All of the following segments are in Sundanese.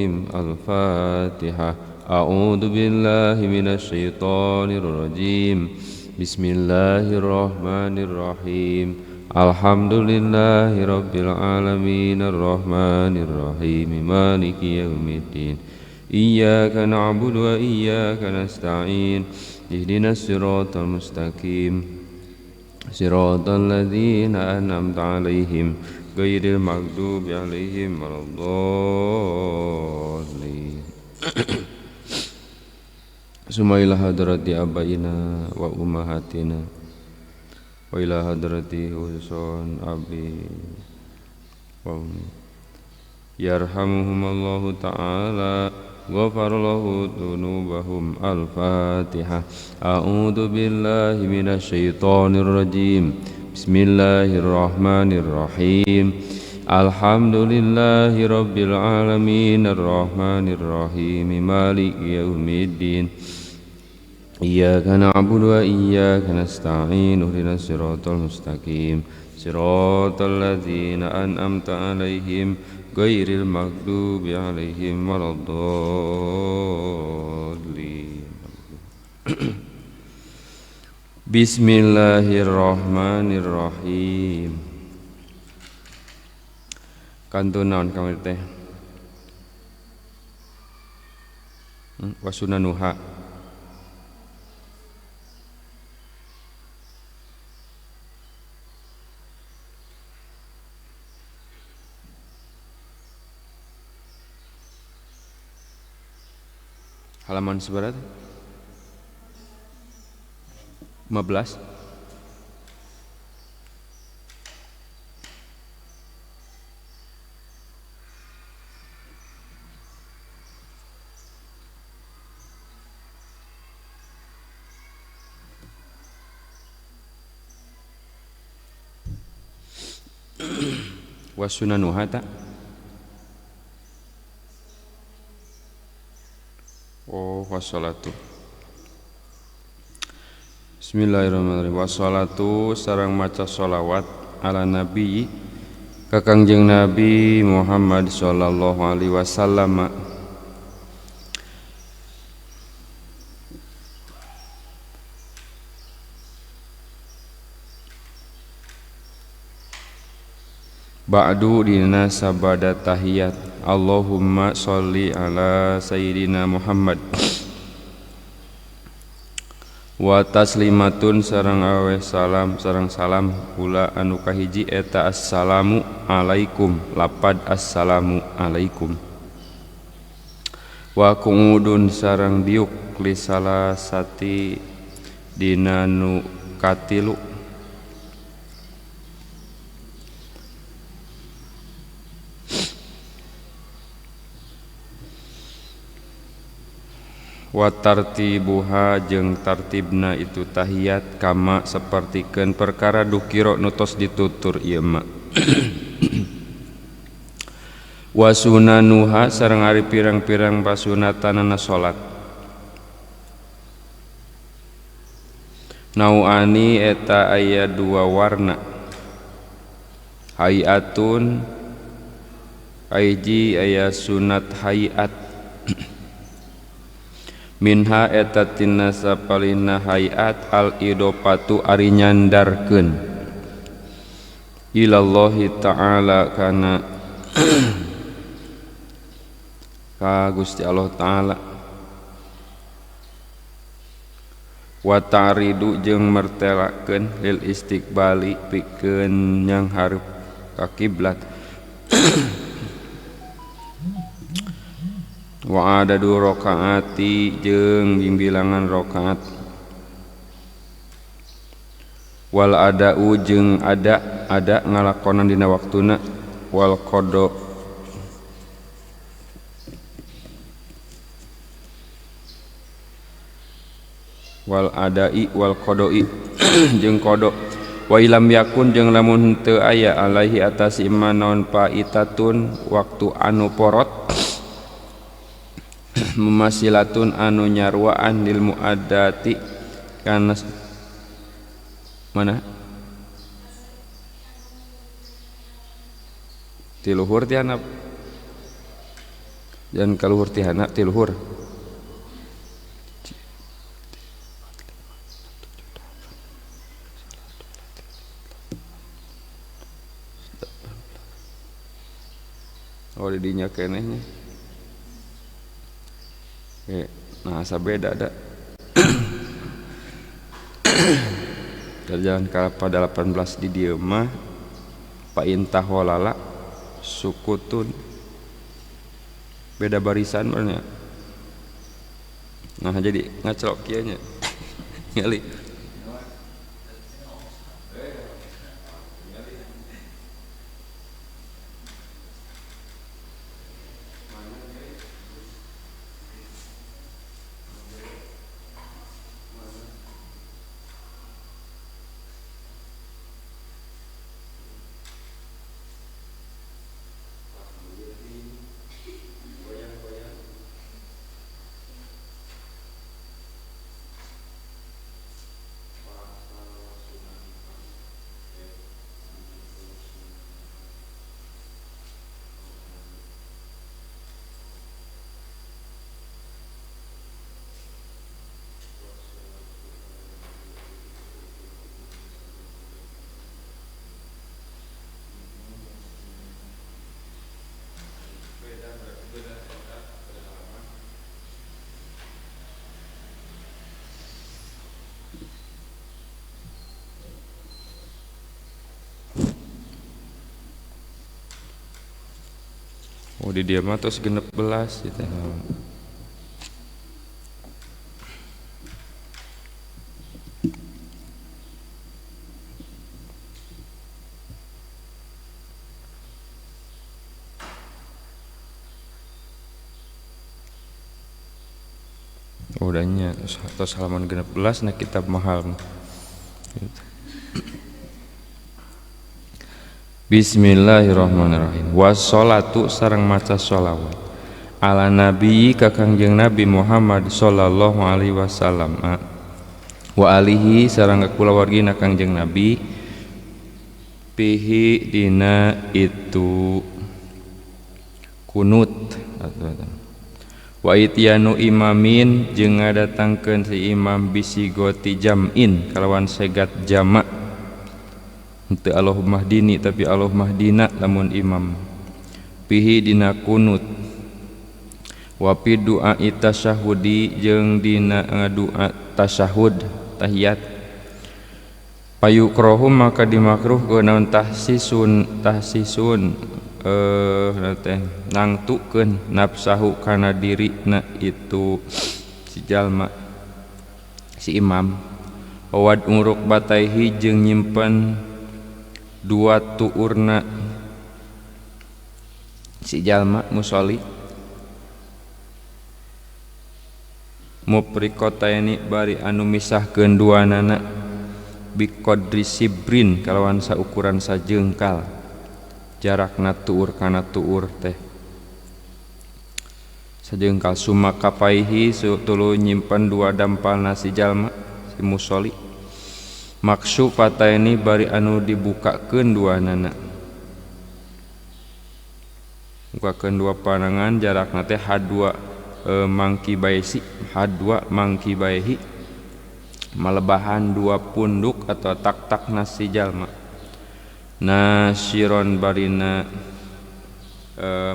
الفاتحة. أعوذ بالله من الشيطان الرجيم. بسم الله الرحمن الرحيم. الحمد لله رب العالمين الرحمن الرحيم مالك يوم الدين. إياك نعبد وإياك نستعين. اهدنا الصراط المستقيم صراط الذين أنعمت عليهم غير المغضوب عليهم ولا الضالين. Summa ila hadrati abaina wa ummahatina wa ila hadrati uson abi wa ummi yarhamuhumallahu ta'ala ghafara lahu dhunubahum. Al-Fatihah. A'udzu billahi minasy syaithanir rajim. Bismillahirrahmanirrahim. Alhamdulillahi rabbil alamin arrahmanir rahim maliki yaumiddin. Iyyaka na'budu wa iyyaka nasta'in. Ihdinas siratal mustaqim siratal ladzina an'amta 'alaihim ghairil maghdubi 'alaihim waladdallin. Bismillahirrahmanirrahim. Kantun naon kamari teh? Wasunanuha. Halaman seberat 15. Wasunanuha tak? Oh, wassalatu. Bismillahirrahmanirrahim. Wassalatu sareng maca sholawat ala nabi ka Kangjeng Nabi Muhammad sallallahu alaihi wasallam. Ba'du dina sabada tahiyat. Allahumma sholli ala sayyidina Muhammad wa taslimatun sareng awe salam sareng salam kula anu kahiji eta assalamu alaikum lapad assalamu alaikum wa kuudun sareng diuk li salasati dina nu katilu wa tartibuha jeung tartibna itu tahiyat kama sapertikeun perkara dukiro nutos ditutur ieu mah. Wa sunanuha sareng ari pirang-pirang pasunatanana salat. Nauani eta aya dua warna. Hayatun aiji aya sunat hayat. Minha eta tina sapalina hayat al idopatu ari nyandarkeun ilallahi ta'ala kana ka Gusti Allah ta'ala wa ta'ridu jeung mertelakeun lil istiqbali pikeun yang hareup ka kiblat. Wa adadu rakaati jeung bimbilangan rakaat wal ada'u jeung ada ngalakonan dina waktuna wal qada wal adai wal qadai jeung qada wa ilam yakun jeung lamun teu aya alaihi atas iman naon paitatun waktu anu porot memasilatun anu nyarwaan lil muaddati kana mana tiluhur ti hanap dan kaluhur tihana ti luhur. Oh di dinya kenehnya. Nah sabeda ada. Jalan pada 18 di dieu mah pa intah walala sukutun beda barisan benernya. Nah jadi ngacelok kieu nya. Ngali oh di dia mah tos 16 gitu. Udahnya tos halaman 16 na kitab mahal. Gitu. Bismillahirrahmanirrahim. Wassalatu sareng maca sholawat ala nabi ka Kangjeng Nabi Muhammad sallallahu alaihi wasallam wa alihi sareng kulawargina Kangjeng Nabi pihi dina itu kunut wa ityanu imamin jeung ngadatangkeun si imam bisigoti jam'in kalawan segat jamak henteu Allahumma hdini tapi Allahumma hdina lamun imam pihi dina kunut wa fi du'a tasyahudi jeung dina ngadoa tasyahud tahiyat payukrohum maka dimakruh naon tahsisun teh nangtukeun nafsahu kana dirina itu si jalma si imam wad uruk bataihi jeung nyimpen dua tuurna si jalma musolli mupriqataini bari anu misahkeun duanana biqadri sibrin kalawan saukuran sajengkal jarakna tuur kana tuur teh sajengkal summa kapaihi tuluy nyimpen dua dampalna si jalma si musolli maksufataini bari anu dibukakeun duanana bukakeun dua panangan jarakna teh hadwa mangki baehi malebahan dua punduk atau tak nasi jalma nasiron barina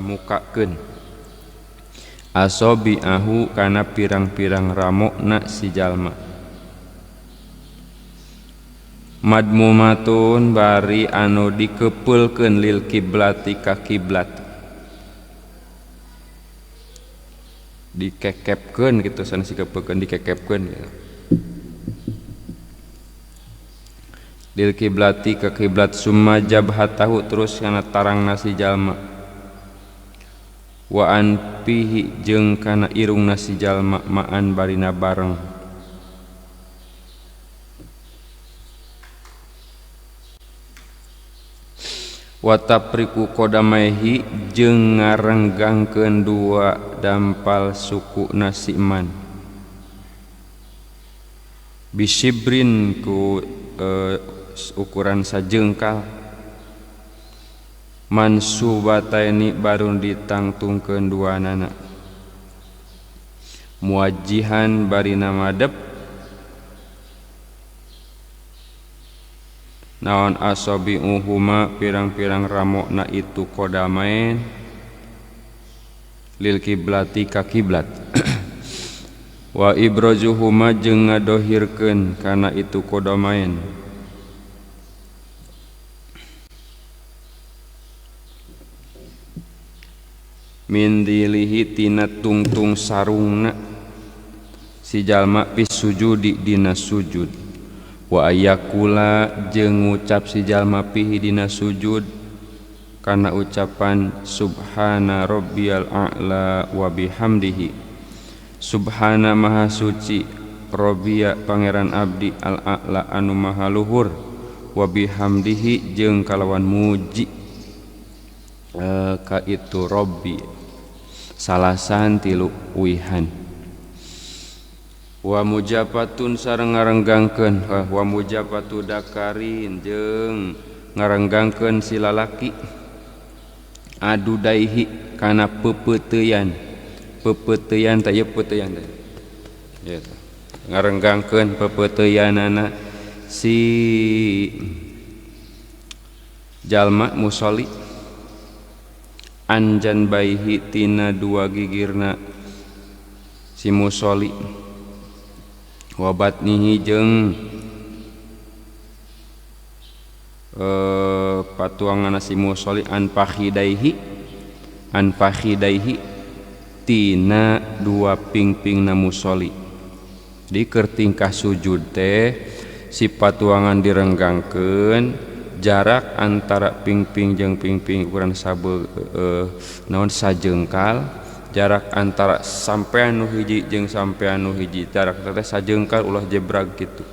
mukakeun asobi ahu kana pirang-pirang ramokna si jalma madmumatun bari anu dikepeulkeun lil kiblati ka kiblat dikekepkeun gitu sanes dikepeulkeun dikekepkeun gitu. Lil kiblati ka kiblat summa jabhatahu terus kana tarang nasi jalma wa an pihi jeung kana irung nasi jalma ma'an barina bareng watapriku kodamaihi jeung ngarenggangkeun dua dampal suku nasiman bisibrin ku ukuran sajengkal mansubataini barun ditangtungkeun duanana muwajjihan barina madep naon asabi'uhuma pirang-pirang ramokna itu kodamain lil kiblati ka kiblat wa ibrajuhuma jeung ngadohirkeun kana itu kodamain min dilihi tina tungtung sarungna si jalma pis sujudi dina sujud wa ayakula jeung ngucap si jalma pihi dina sujud kana ucapan subhana rabbiyal a'la wa bihamdihi subhana maha suci rabbiya pangeran abdi al a'la anu maha luhur wa bihamdihi jeung kalawan muji ka itu rabbi salasan tilu wihan wa mujabatun sareng ngarenggangkeun wa mujabatu dakarin jeung ngarenggangkeun si lalaki adudaihi kana pepeuteyan teh ye peuteyan teh ya ngarenggangkeun pepeuteyanana si jalma musolli anjan baihi tina dua gigirna si musolli wa batnihi jeung patuangan si musolli an fakhidaihi tina dua pingpingna musolli di keur tingkah sujud teh si patuangan direnggangkeun jarak antara pingping jeung pingping ukuran naon sajengkal jarak antara sampean nu hiji jeung sampean nu hiji jarak teh sajengkal ulah jebrag kitu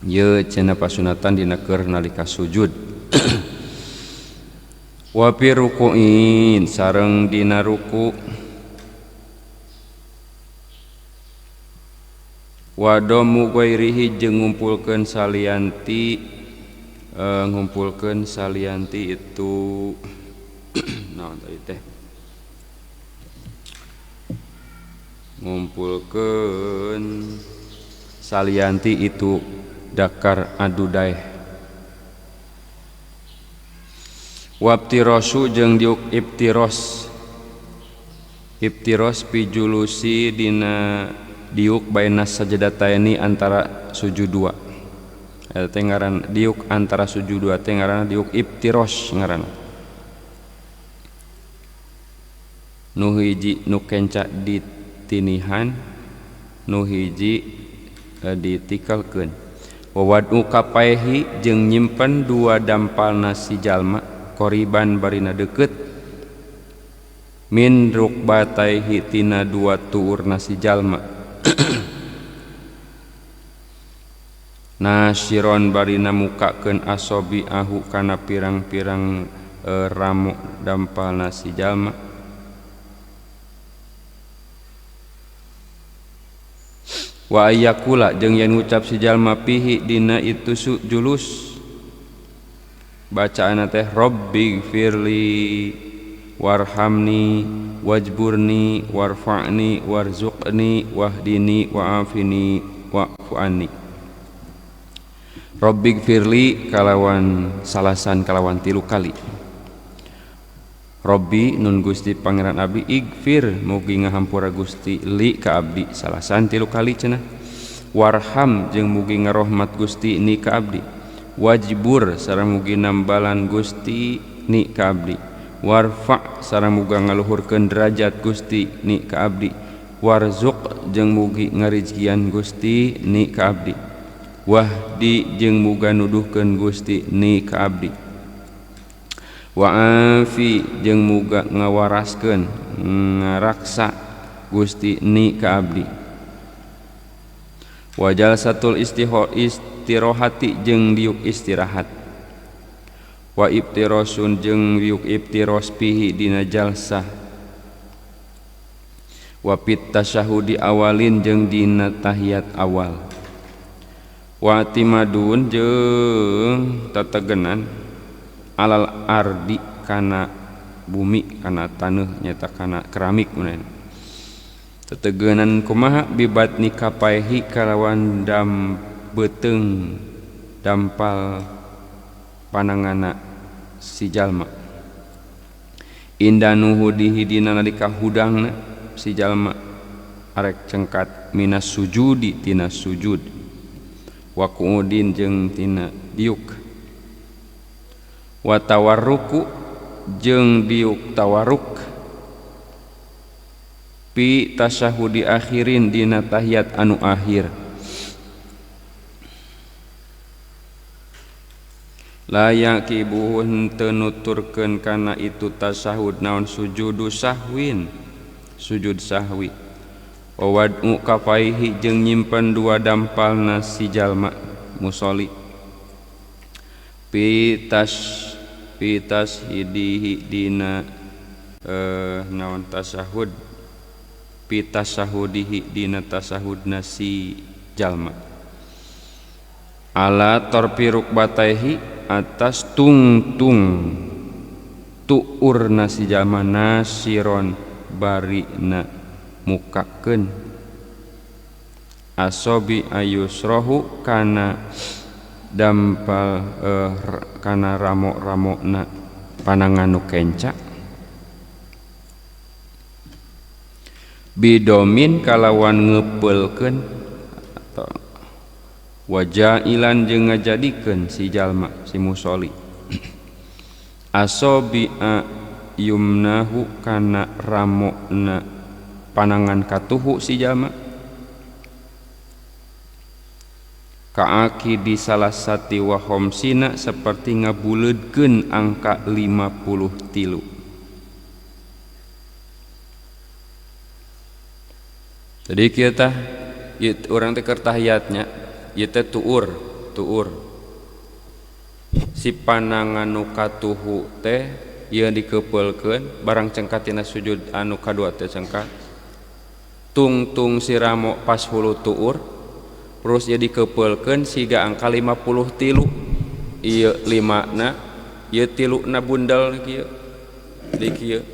ye cenah pasunatan dina keur nalika sujud wa fi ruku'in sareng dina ruku wa domu ghairihi jeung ngumpulkeun salianti itu naon tadi teh ngumpulkeun salianti itu dakar adudaih wabtirosu jeung diuk ibtiros pijulusi dina diuk bainas sajadataini antara sujud dua teh ngaran diuk antara sujud dua teh ngaran diuk ibtiros ngaran nu hiji nu kenca ditinihan nu hiji ditikalkeun wawadu kapaihi jeung nyimpen dua dampalna si jalma qoriban barina deukeut min rukbataihi tina dua tuurna si jalma nasiron barina mukakeun asobi ahu kana pirang-pirang ramu dampalna si jalma wa ayyakula jeung yen ngucap si jalma pihi dina itu julus bacaana teh rabbighfirli warhamni wajburni warfa'ni warzuqni wahdini wa'afini wa'fu anni rabbighfirli kalawan salasan kalawan 3 kali Robbi nun Gusti pangeran abdi igfir mugi ngahampura Gusti li ka abdi salasan 3 kali cenah warham jeung mugi ngarohmat Gusti ni ka abdi wajibur sareng mugi nambalan Gusti ni ka abdi warfa sareng muga ngaluhurkeun derajat Gusti ni ka abdi warzuq jeung mugi ngarizkian Gusti ni ka abdi wahdi jeung muga nuduhkeun Gusti ni ka abdi wa'afi jeung muga ngawaraskeun ngaraksa Gusti ni ka abdi wajal satul istirahati jeung diuk istirahat wa ibtirosun jeung diuk ibtiros pihi dina jalsah wa pit tasyahudi awalin jeung dina tahiyat awal wa timadun jeung tategenan alal ardi kana bumi kana taneuh nyata kana keramik mun tetegenan kumaha bibatni kapaihi kalawan beteng dampal panangana si jalma indanuhu dihidina nalika hudangna si jalma arek cengkat minas sujudi tina sujud wa qu'udin jeung tina diuk wa tawarruku jeung diuk tawarruk pi tasyahudi akhirin dina tahiyat anu akhir layak ibuhun tenuturkeun kana itu tasyahud naon sujudu sahwin sujud sahwi wa wad'u kafaihi jeung nyimpen dua dampalna si jalma musolli pitas hidihi dina naon tasyahud pitasahudihi dina tasahudna si jalma ala torpi rukbataihi atas tungtung tuurna si jalma nasiron barina mukakeun asobi ayusrohu kana dampal kana ramok-ramokna panangan nu kenca bidomin kalawan ngepelkeun atau wajailan jeung ngajadikeun si jalma si musolli asobi'a yumnahu kana ramokna panangan katuhu si jalma kaaki di salah sati wa khamsina seperti ngabuleudkeun angka 53. Jadi kita orang teh keur tahiyatnya ieu teh tuur si panangan nu katuhu teh ieu dikeupelkeun barang cengkat tina sujud anu kadua teh cengkat tungtung si ramo pas hulu tuur terus ieu dikeupelkeun siga angka 53 ieu 5 na ieu 3 na bundal kieu di kieu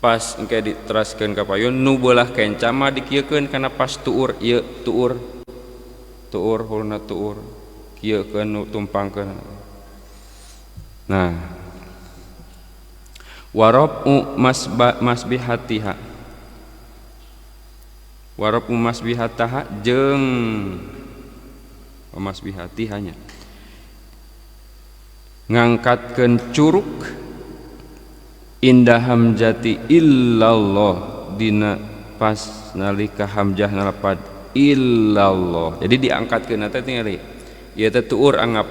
pas engke diteraskeun ka payun nu beulah kenca mah dikieukeun kana pas tuur ieu tuur hulna tuur kieukeun nu tumpangkeun nah warabu masbihatiha warabu masbihataha jeung masbihatihanya ngangkatkeun curug indah hamjati illallah dina pas nalika hamjah nalapad illallah jadi diangkatkeun teh tingali ieu teh tuur anggap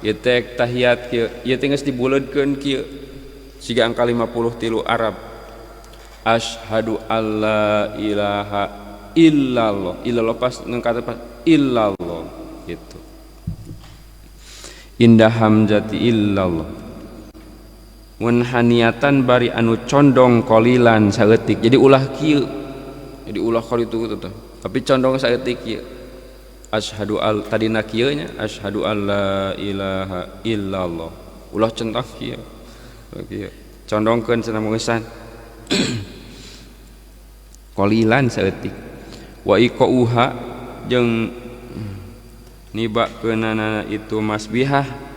ieu teh tahiyat kieu ieu teh geus dibuleudkeun kieu siga angka 53 Arab asyhadu alla ilaha illallah pas ngangkat pas illallah gitu indah hamjati illallah mun haniatan bari anu condong kolilan saeutik jadi ulah kieu jadi ulah kali itu tuh tapi condong saeutik kieu asyhadu al tadina kieu nya asyhadu alla ilaha illallah ulah centang kieu condongkeun cenah meusan kolilan saeutik wa iqauha jeung nibakeunana itu masbihah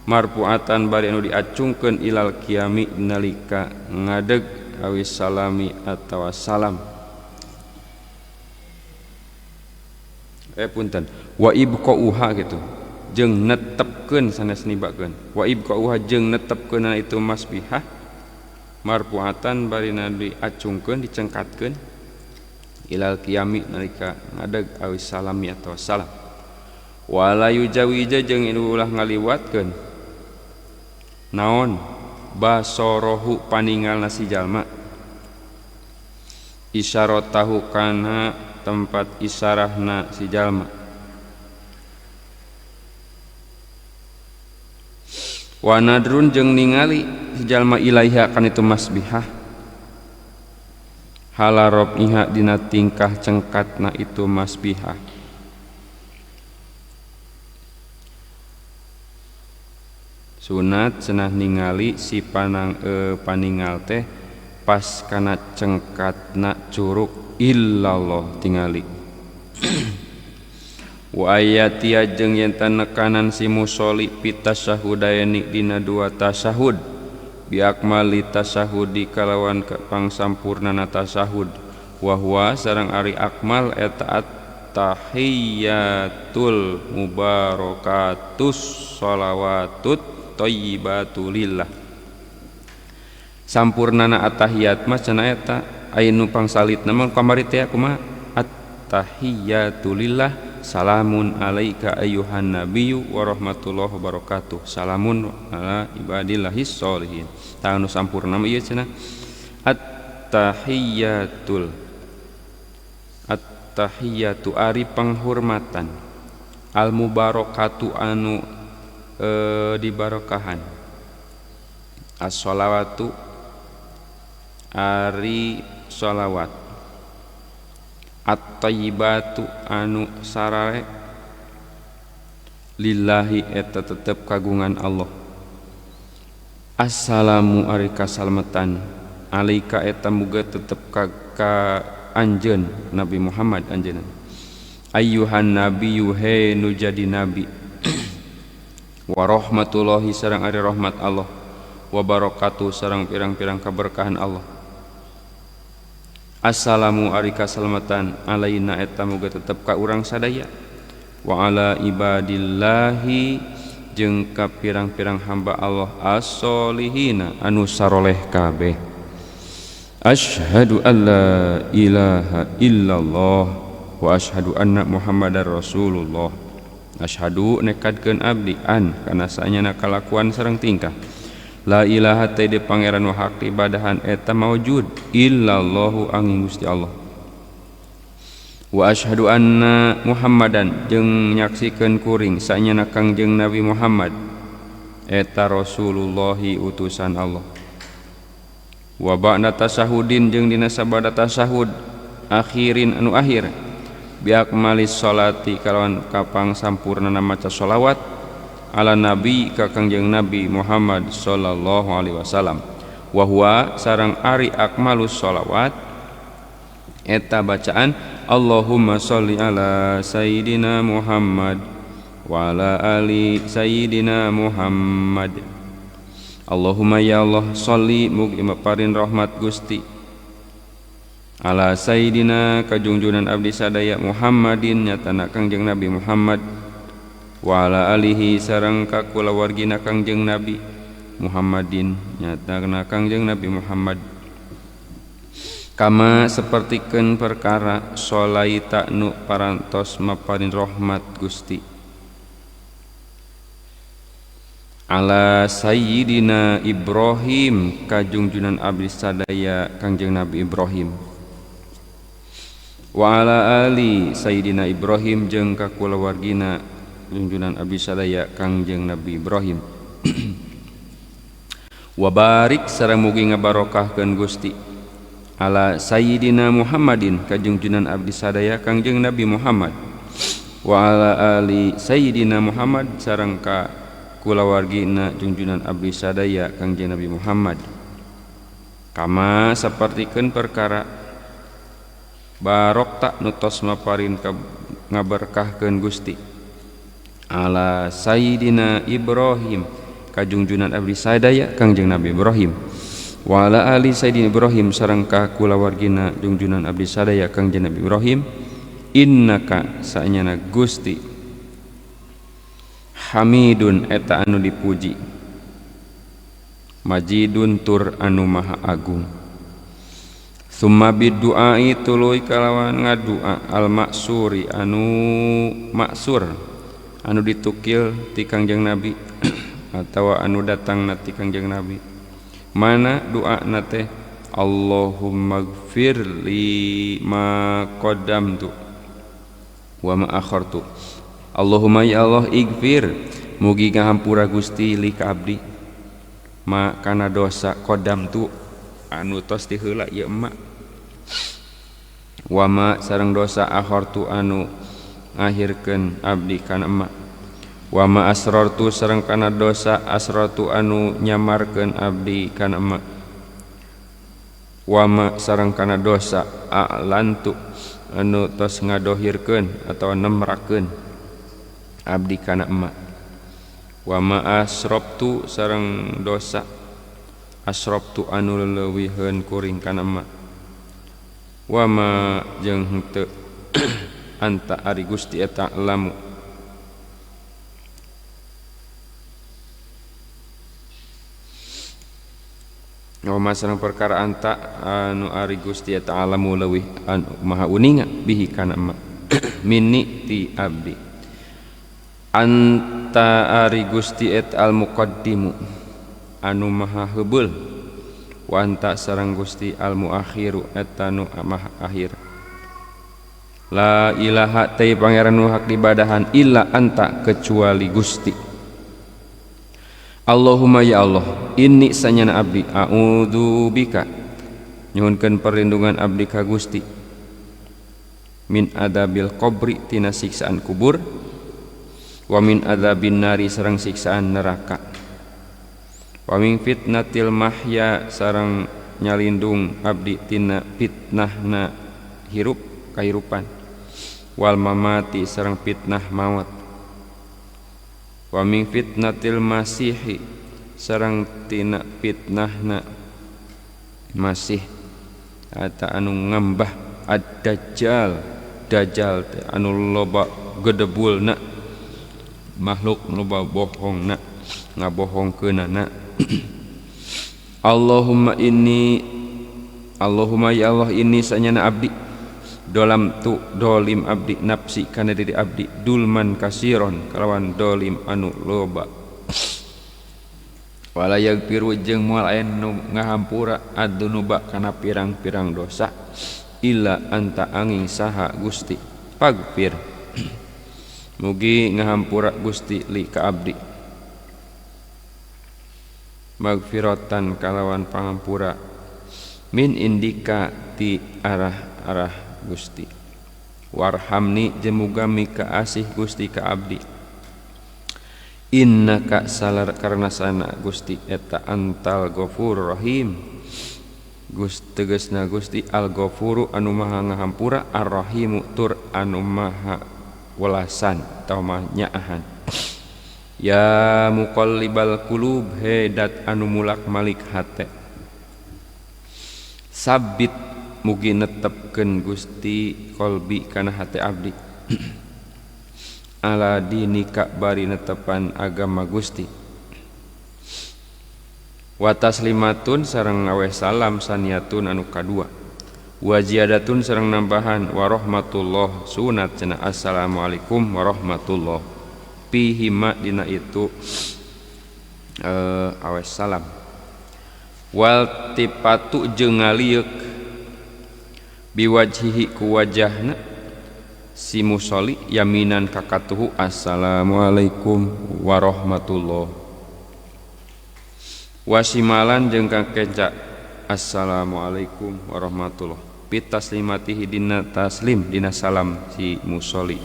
marfuatan bari anu diacungkeun ilal qiyami nalika ngadeg awis salami atawa salam punten wa ibqauha gitu jeung netepkeun sanes nibakeun wa ibqauha jeung netepkeun itu masbihah marfuatan bari anu diacungkeun dicengkatkeun ilal qiyami nalika ngadeg awis salami atawa salam wala yujawija jeung ulah ngaliwatkeun naon basorohu paningalna si jalma isyaratahu kana tempat isyarahna si jalma wa nadrun jeung ningali si jalma ilaiha kan itu masbihah halarob iha dina tingkah cengkatna itu masbihah sunat cenah ningali si paningal teh pas kana cengkatna curug illallah tingali. Wa ayatia jeung yen tanekanan si musolli pitasyahudayani dina dua tasyahud bi akmali tasyahudi kalawan pangsampurnana tasyahud wa huwa sareng ari akmal eta tahiyatul mubarakatus sholawatut thayyibatu lillah. Sampurnana at-tahiyat mah cenah eta anu pangsalitna mah kamari teh kumaha at-tahiyatu lillah salamun alaika ayyuhan nabiyyu wa rahmatullahi wa barakatuh salamun ala ibadillahis sholihin. Tah anu sampurna mah ieu cenah at-tahiyatu ari penghormatan al mubarakatu anu dibarakahan as-sholawatu ari sholawat at-thayyibatu anu sarare lillahi eta tetep kagungan Allah. Assalamu ari kasalmetan alaika eta muga tetep ka anjeun Nabi Muhammad anjeunna ayyuhan nabiyyu he nu jadi nabi wa rahmatullahi sareng ari rahmat Allah wa barakatuh sareng pirang-pirang kaberkahan Allah. Assalamu ari kasalamatan alaina eta muga tetep ka urang sadaya wa ala ibadillahi jeung ka pirang-pirang hamba Allah as-solihina anu saroleh kabeh. Asyhadu an la ilaha illallah wa asyhadu anna muhammadar rasulullah. Asyhadu nekadkeun abdi an kana saenyana kalakuan sareng tingkah la ilaha teu pangeran nu hak ibadahan eta maujud illallahu angin Gusti Allah. Wa asyhadu anna muhammadan jeung nyaksikeun kuring saenyana Kangjeng Nabi Muhammad eta rasulullahi utusan Allah. Wa ba'da tasyahudin jeung dina sabada tasyahud akhirin anu akhir bi akmalis sholati kalawan kapang sampurnana maca sholawat ala nabi ka Kangjeng Nabi Muhammad sallallahu alaihi wasallam wa huwa sareng ari akmalus sholawat eta bacaan Allahumma sholli ala sayyidina Muhammad wa ala ali sayyidina Muhammad. Allahumma ya Allah sholli mugi maparin rahmat Gusti ala sayyidina kajungjunan abdi sadaya Muhammadin nyatana Kangjeng Nabi Muhammad wa ala alihi sareng ka kulawargina Kangjeng Nabi Muhammadin nyatana Kangjeng Nabi Muhammad kama sapertikeun perkara sholaita nu parantos maparin rahmat Gusti ala sayyidina Ibrahim kajungjunan abdi sadaya Kangjeng Nabi Ibrahim wa ala ali sayyidina Ibrahim jeung ka kulawargina junjunan abdi sadaya Kangjeng Nabi Ibrahim wa barik sareng mugi ngabarokahkeun Gusti ala sayyidina Muhammadin kajungjunan abdi sadaya Kangjeng Nabi Muhammad wa ala ali sayyidina Muhammad sareng ka kulawargina junjunan abdi sadaya Kangjeng Nabi Muhammad kama sapertikeun perkara barokta nu tos maparin ngaberkahkeun Gusti ala sayyidina Ibrahim kajungjunan abdi sadaya Kangjeng Nabi Ibrahim wa ala ali sayyidina Ibrahim sareng ka kulawargina junjunan abdi sadaya Kangjeng Nabi Ibrahim innaka saenyana Gusti hamidun eta anu dipuji majidun tur anu maha agung summa biduai tuluy kalawan ngadua al maksuri anu maksur anu ditukil ti Kangjeng Nabi atawa anu datang ti Kangjeng Nabi mana doa nate Allahumma gfirli ma qaddamtu wa ma akhartu. Allahumma ya Allah ighfir mugi ngahampura Gusti li ka abdi ma kana dosa kodam tu anu tos ti heula ieu emak wa ma sareng dosa akhartu anu ngahirkeun abdi kana emak wa ma asrartu sareng kana dosa asrartu anu nyamarkeun abdi kana emak Wama sareng kana dosa a'lantu anu tos ngadohirkeun atau nemrakeun abdi kana emak. Wama asrabtu sareng dosa asrabtu anu leuwihkeun kuring kana emak. Wama jeung henteu anta ari Gusti eta lamu wama sareng perkara anta anu ari Gusti eta alamu leuwih anu maha uninga bihi kana emak minni ti abdi. Anta ari Gusti et al muqaddimu anu maha heubeul wa anta sareng Gusti al muakhiru eta nu maha akhir. La ilaha tei pangeran nu hak dibadahan illa anta kecuali Gusti. Allahumma ya Allah inni sanyana abdi a'udzu bika nyuhunkeun perlindungan abdi ka Gusti min adabil qabri tina siksaan kubur wa min adzabin nari sareng siksaan neraka wa min fitnatil mahya sareng nyalindung abdi tina fitnahna hirup kahirupan wal mamati sareng fitnah maut wa min fitnatil masihi sareng tina fitnahna masih eta anu ngambah ad-dajjal dajjal anu loba gedebulna makhluk loba bohongna ngabohongkeunana. Allahumma ya Allah inni sanyana abdi dolam tu dolim abdi nafsi kana diri abdi dulman kasiron kalawan dolim anu loba wala yaghfiru jeung moal aya nu ngahampura ad-dunuba kana pirang-pirang dosa illa anta angin saha Gusti pagfir mugi ngahampura Gusti li ka abdi magfiratan kalawan pangampura min indika ti arah Gusti warhamni jemuga mika asih Gusti ka abdi innaka salar karna sana Gusti eta antal ghafurur rahim tegasna Gusti al ghafuru anu maha ngahampura ar-rahimu tur anu maha welasan atau maha nyaahan. Ya muqallibal qulub hedat anu mulak malik hate sabit mugi netepkeun Gusti qalbi kana hate abdi ala dinika bari netepan agama Gusti wa taslimatun sareng ngaweh salam saniyatun anu kadua wa ziyadatun sareng nambahan wa rahmatullah sunat cenah assalamualaikum warahmatullah pihi ma dina itu awes salam wal tipatu jeung ngalieuq biwajhihi ku wajahna si musolli yaminan kakatuhu assalamualaikum warahmatullah wasimalan jeung kakenca assalamualaikum warahmatullah pitaslimatihi dina taslim dina salam si musolli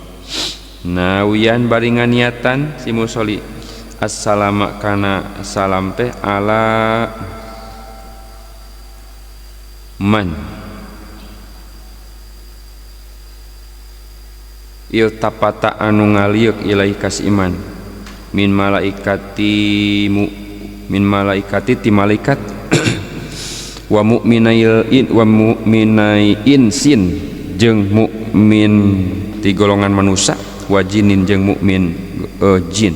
nawian baringan niatan si musolli assalamu kana salam teh ala man iltapata anu ngaliuk ilahi kas iman min malaikati ti malaikat wa mu'minai insin jeung mukmin ti golongan manusia wa jinin jeung mukmin jin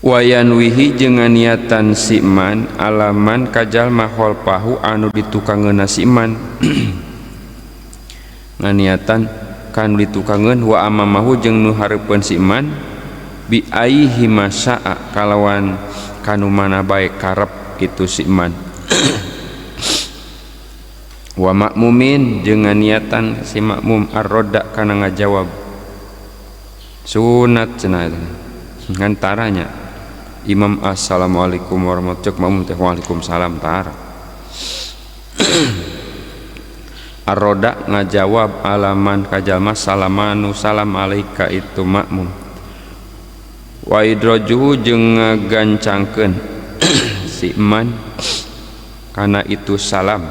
wa yanwihi jeung niatan si man alaman kajalma khalpahu anu ditukangeuna si man nganiatan kan ditukangeun wa amamahu jeung nu hareupeun si man bi aihi masaa kalawan kanu mana bae karep kitu si man wa makmumin jeung niatan si makmum ar-radda kana ngajawab sunat cenah ngantaranya imam assalamualaikum warahmatullahi makmum teh waalaikumsalam ta'ala ar-radda ngajawab alaman kajalma salamanu salam alaika itu makmum wa idrajuhu jeung ngaгаncangkeun si man kana itu salam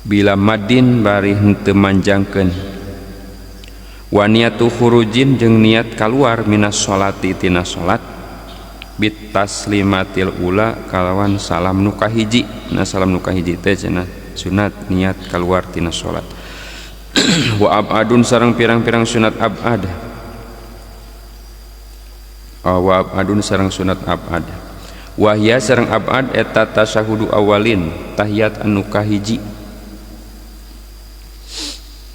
bila madin bari henteu manjangkeun wa niatu khurujin jeung niat kaluar minas sholati tina salat bit taslimatil ula kalawan salam nu kahiji. Nah salam nu kahiji teh cenah sunat niat kaluar tina salat. Wa abadun sareng pirang-pirang sunat abad. Wa abadun sareng sunat abad. Wahya sareng abad eta tasyahudu awalin tahiyat anu kahiji.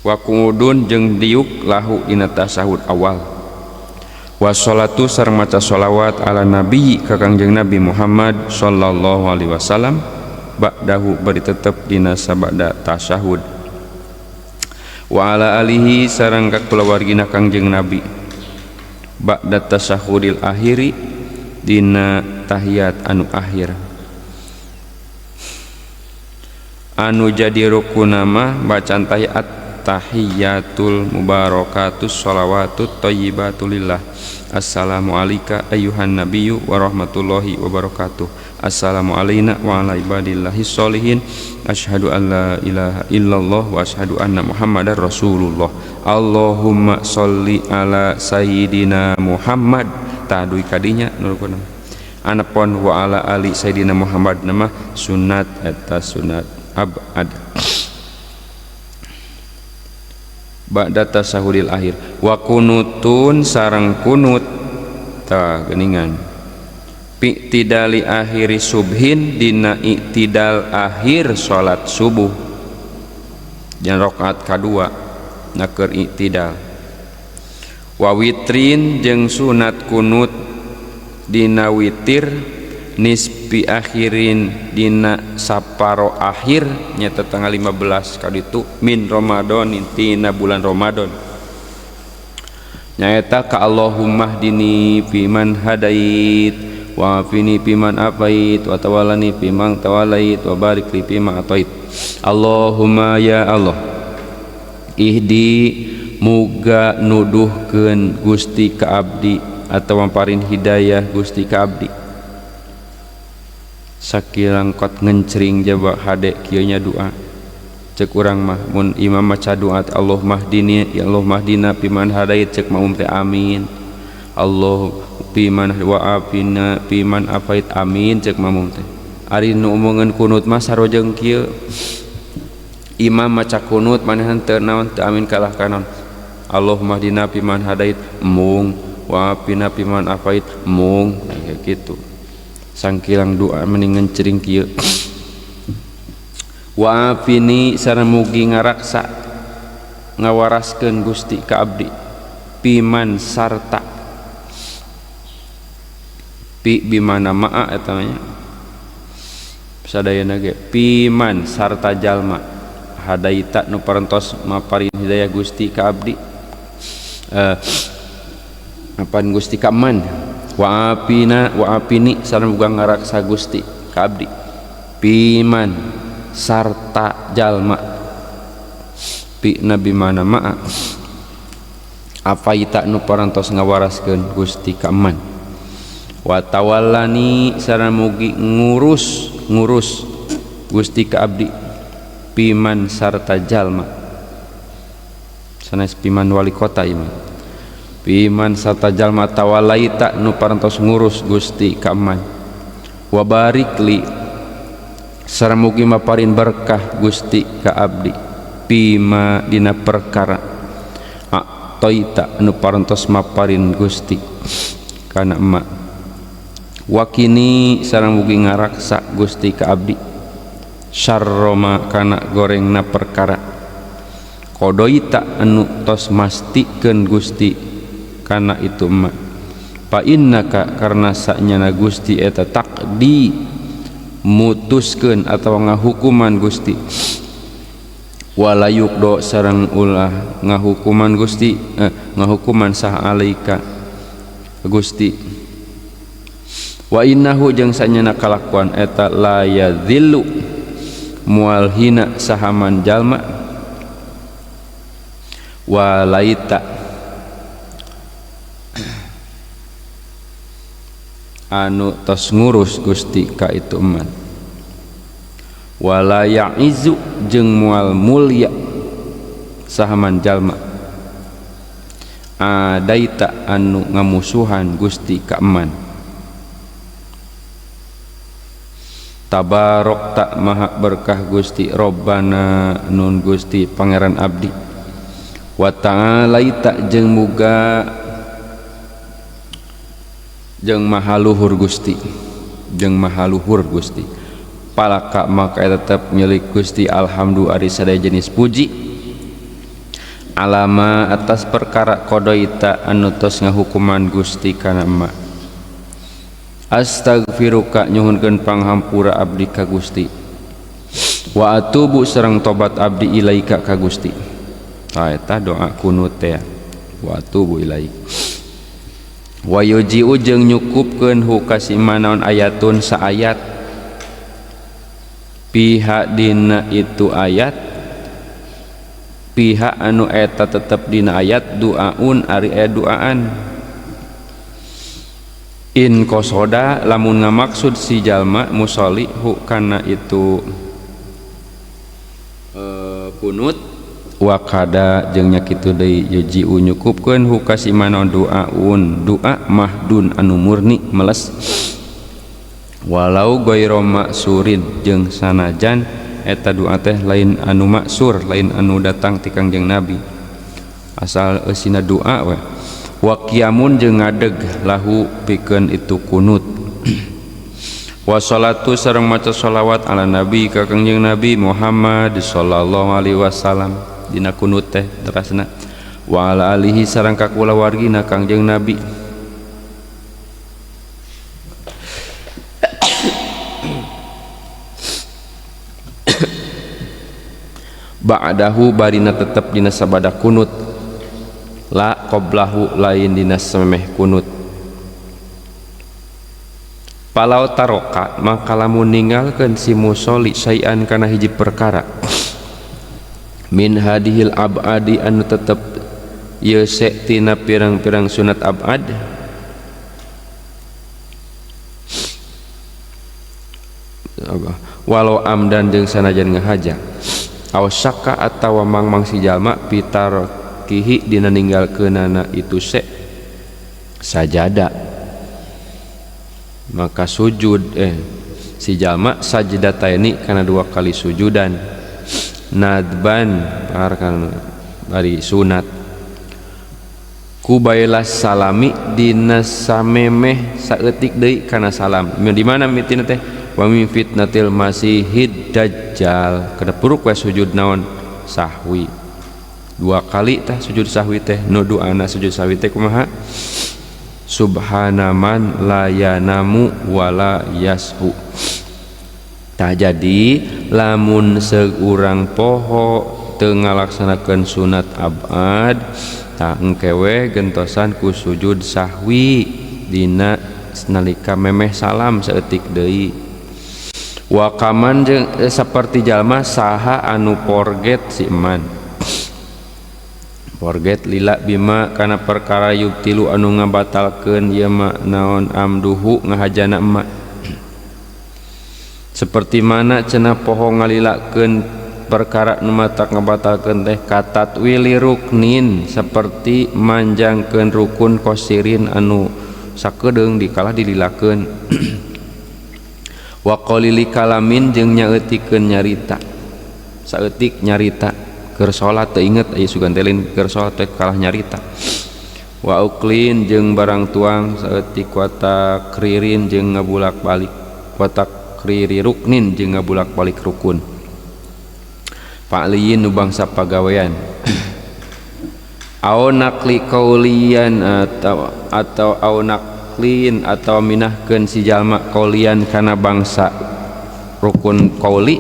Wa qudun jeung diuk lahu ina tasyahud awal. Wa sholatu sareng maca sholawat ala nabi ka Kangjeng Nabi Muhammad sallallahu alaihi wasallam ba'dahu bari tetep dina sabada tasyahud. Wa ala alihi sareng ka kulawargina Kangjeng Nabi ba'da tasyahudil akhiri dina tahiyat anu akhir. Anu jadi rukunama bacaan tahiyat tahiyatul mubarakatus sholawatut thayyibatulillah. Assalamu alayka ayyuhan nabiyyu wa rahmatullahi wa barakatuh. Assalamu alayna wa ala ibadillahis sholihin. Asyhadu an la ilaha illallah wa asyhadu anna muhammadar rasulullah. Allahumma sholli ala sayyidina Muhammad. Taduy kadinya nurukuna anapun wa ala ali sayyidina Muhammad nama sunat eta sunat abad. Ba'da tasahudil akhir wa kunutun sareng kunut ta geuningan i'tidali akhiri subhin dina i'tidal akhir salat subuh dan rakaat kadua nakeur i'tidal. Wa witrin jeung sunat kunut dina witir nisbi akhirin dina saparo akhir nyata tanggal 15 kaditu min Ramadan tina bulan Ramadan nyaeta ka Allahumma hdini fiman hadait wa afini fiman afait wa tawallani fiman tawallait wa barik li fima atait. Allahumma ya Allah ihdi muga nuduhkeun Gusti ka abdi atawa parin hidayah Gusti ka abdi sakirang kot ngencring jaba hade kieu nya doa cek urang mah mun imam maca doa Allah mahdini ya Allah mahdina piman hadait cek maum teh amin. Allah piman wa afina piman afait amin cek maum teh. Ari nu omongeun kunut mah sarojeng kieu imam maca kunut manahan teu naon teu amin kalah kanon. Allah mahdina piman hadait mung wa afina piman afait mung kayak gitu. Sangkilang doa mendingan cering kieu wa afini sareng mugi ngaraksa ngawaraskeun Gusti ka abdi piman sarta pi bimana ma'a eta nya sadayana ge piman sarta jalma hadaita nu parantos maparin hidayah Gusti ka abdi apan Gusti ka man wa apini sareng muga ngaraksa Gusti ka abdi piman sarta jalma pi nabi mana ma'a afaita nu parantos ngawaraskeun Gusti ka man wa tawallani sareng mugi ngurus Gusti ka abdi piman sarta jalma sanes piman wali kota iman piman sarta jalma tawalaita nu parantos ngurus Gusti ka man wa barik li sareng mugi maparin berkah Gusti ka abdi pima dina perkara atoita nu parantos maparin Gusti kana emak wakini sareng mugi ngaraksa Gusti ka abdi syarroma kana gorengna perkara kodoita anu tos mastikeun Gusti kana itu emak fa innaka karna sanyana Gusti eta takdi mutuskeun atawa ngahukuman Gusti walayuk do sareng ulah ngahukuman Gusti ngahukuman sah alaika Gusti wa innahu jeung sanyana kalakuan eta la yadzillu mual hina sahaman jalma walaita anu tos ngurus Gusti ka itu eman wala ya'izu jeung moal mulya sahaman jalma adaita anu ngamusuhan Gusti ka eman. Tabarok tak maha berkah Gusti Robbana nun Gusti Pangeran Abdi, wa ta'alaita jeung muga jeung maha luhur Gusti, jeung maha luhur Gusti. Palaka maka tetap milik Gusti alhamdu ari sadaya jenis puji, alama atas perkara kodoita anu tos ngahukuman Gusti kana emak. Astaghfiruka nyuhunkeun panghampura abdi ka Gusti, wa atubu sareng tobat abdi ilaika ka Gusti. Tah eta doa kunut teh, wa atubu ilaik. Wa yujiu jeung nyukupkeun hu kasima naon ayatun saayat, pihak dina itu ayat, pihak anu eta tetep dina ayat duaun ari duaan. In kosoda lamun ngamaksud si jalma musolli hu kana itu kunut, wakada jeung nya kitu deui yujiu nyukupkeun hu kasimana duaun doa mahdun anu murni meles, walau ghairu maksurin jeung sanajan eta doa teh lain anu maksur, lain anu datang ti Kangjeng Nabi, asal eusina doa we. Wa qiyamun jeung ngadeg lahu pikeun itu kunut. Wa sholatu sareng maca sholawat ala nabi ka Kangjeng Nabi Muhammad sallallahu alaihi wasallam dina kunut teh terasna, wa ala alihi sareng ka kulawargina Kangjeng Nabi. Ba'dahu barina tetep dina sabada kunut, la qoblahu lain dina samemeh kunut. Palau taroka maka lamun ninggalkeun si musolli sayan kana hiji perkara, min hadihil abadi anu tetep ieu tina pirang-pirang sunat abad, walau amdan jeung sanajan ngahaja, aw syakka atawa mangmang si jalma pitar kihi dina ninggalkeunana itu sajada, maka sujud si jalma sajdataini kana dua kali sujudan, nadban parkan bari sunat, kubailas salami dina samemeh saeutik deui kana salam. Di mana mitina teh wa min fitnatil masihid dajjal, kada puruk we sujud naon sahwi dua kali tah sujud sahwi teh. Nu doana sujud sahwi teh kumaha? Subhanaman la yanamu wala yashu. Tah jadi lamun seurang poho teu ngalaksanakeun sunat abad, tah engke we gentosan ku sujud sahwi dina nalika memeh salam saeutik deui. Wa kaman jeung saperti jalma saha anu porget si eman, forget lila bima kana perkara yubtilu anu ngabatalkeun ieu ma naon amduhu ngahajana emak. Seperti mana cenah poho ngalilakeun perkara nu matak ngabatalkeun teh katatwili ruknin, seperti manjangkeun rukun kosirin anu sakedeung dikalah dililakeun. Wa qalili kalamin jeung nyaeutikeun nyarita, saeutik nyarita keur salat teu inget aya sugantelin keur salat teh kalah nyarita. Wa uklin jeung barang tuang saeutik wata kririn jeung ngabulak-balik, wata kriri ruknin jeung ngabulak-balik rukun. Fa'liyin nu bangsa pagawean. Au naqli qaulian atau au naqlin atau minahkeun si jalma qaulian kana bangsa rukun qauli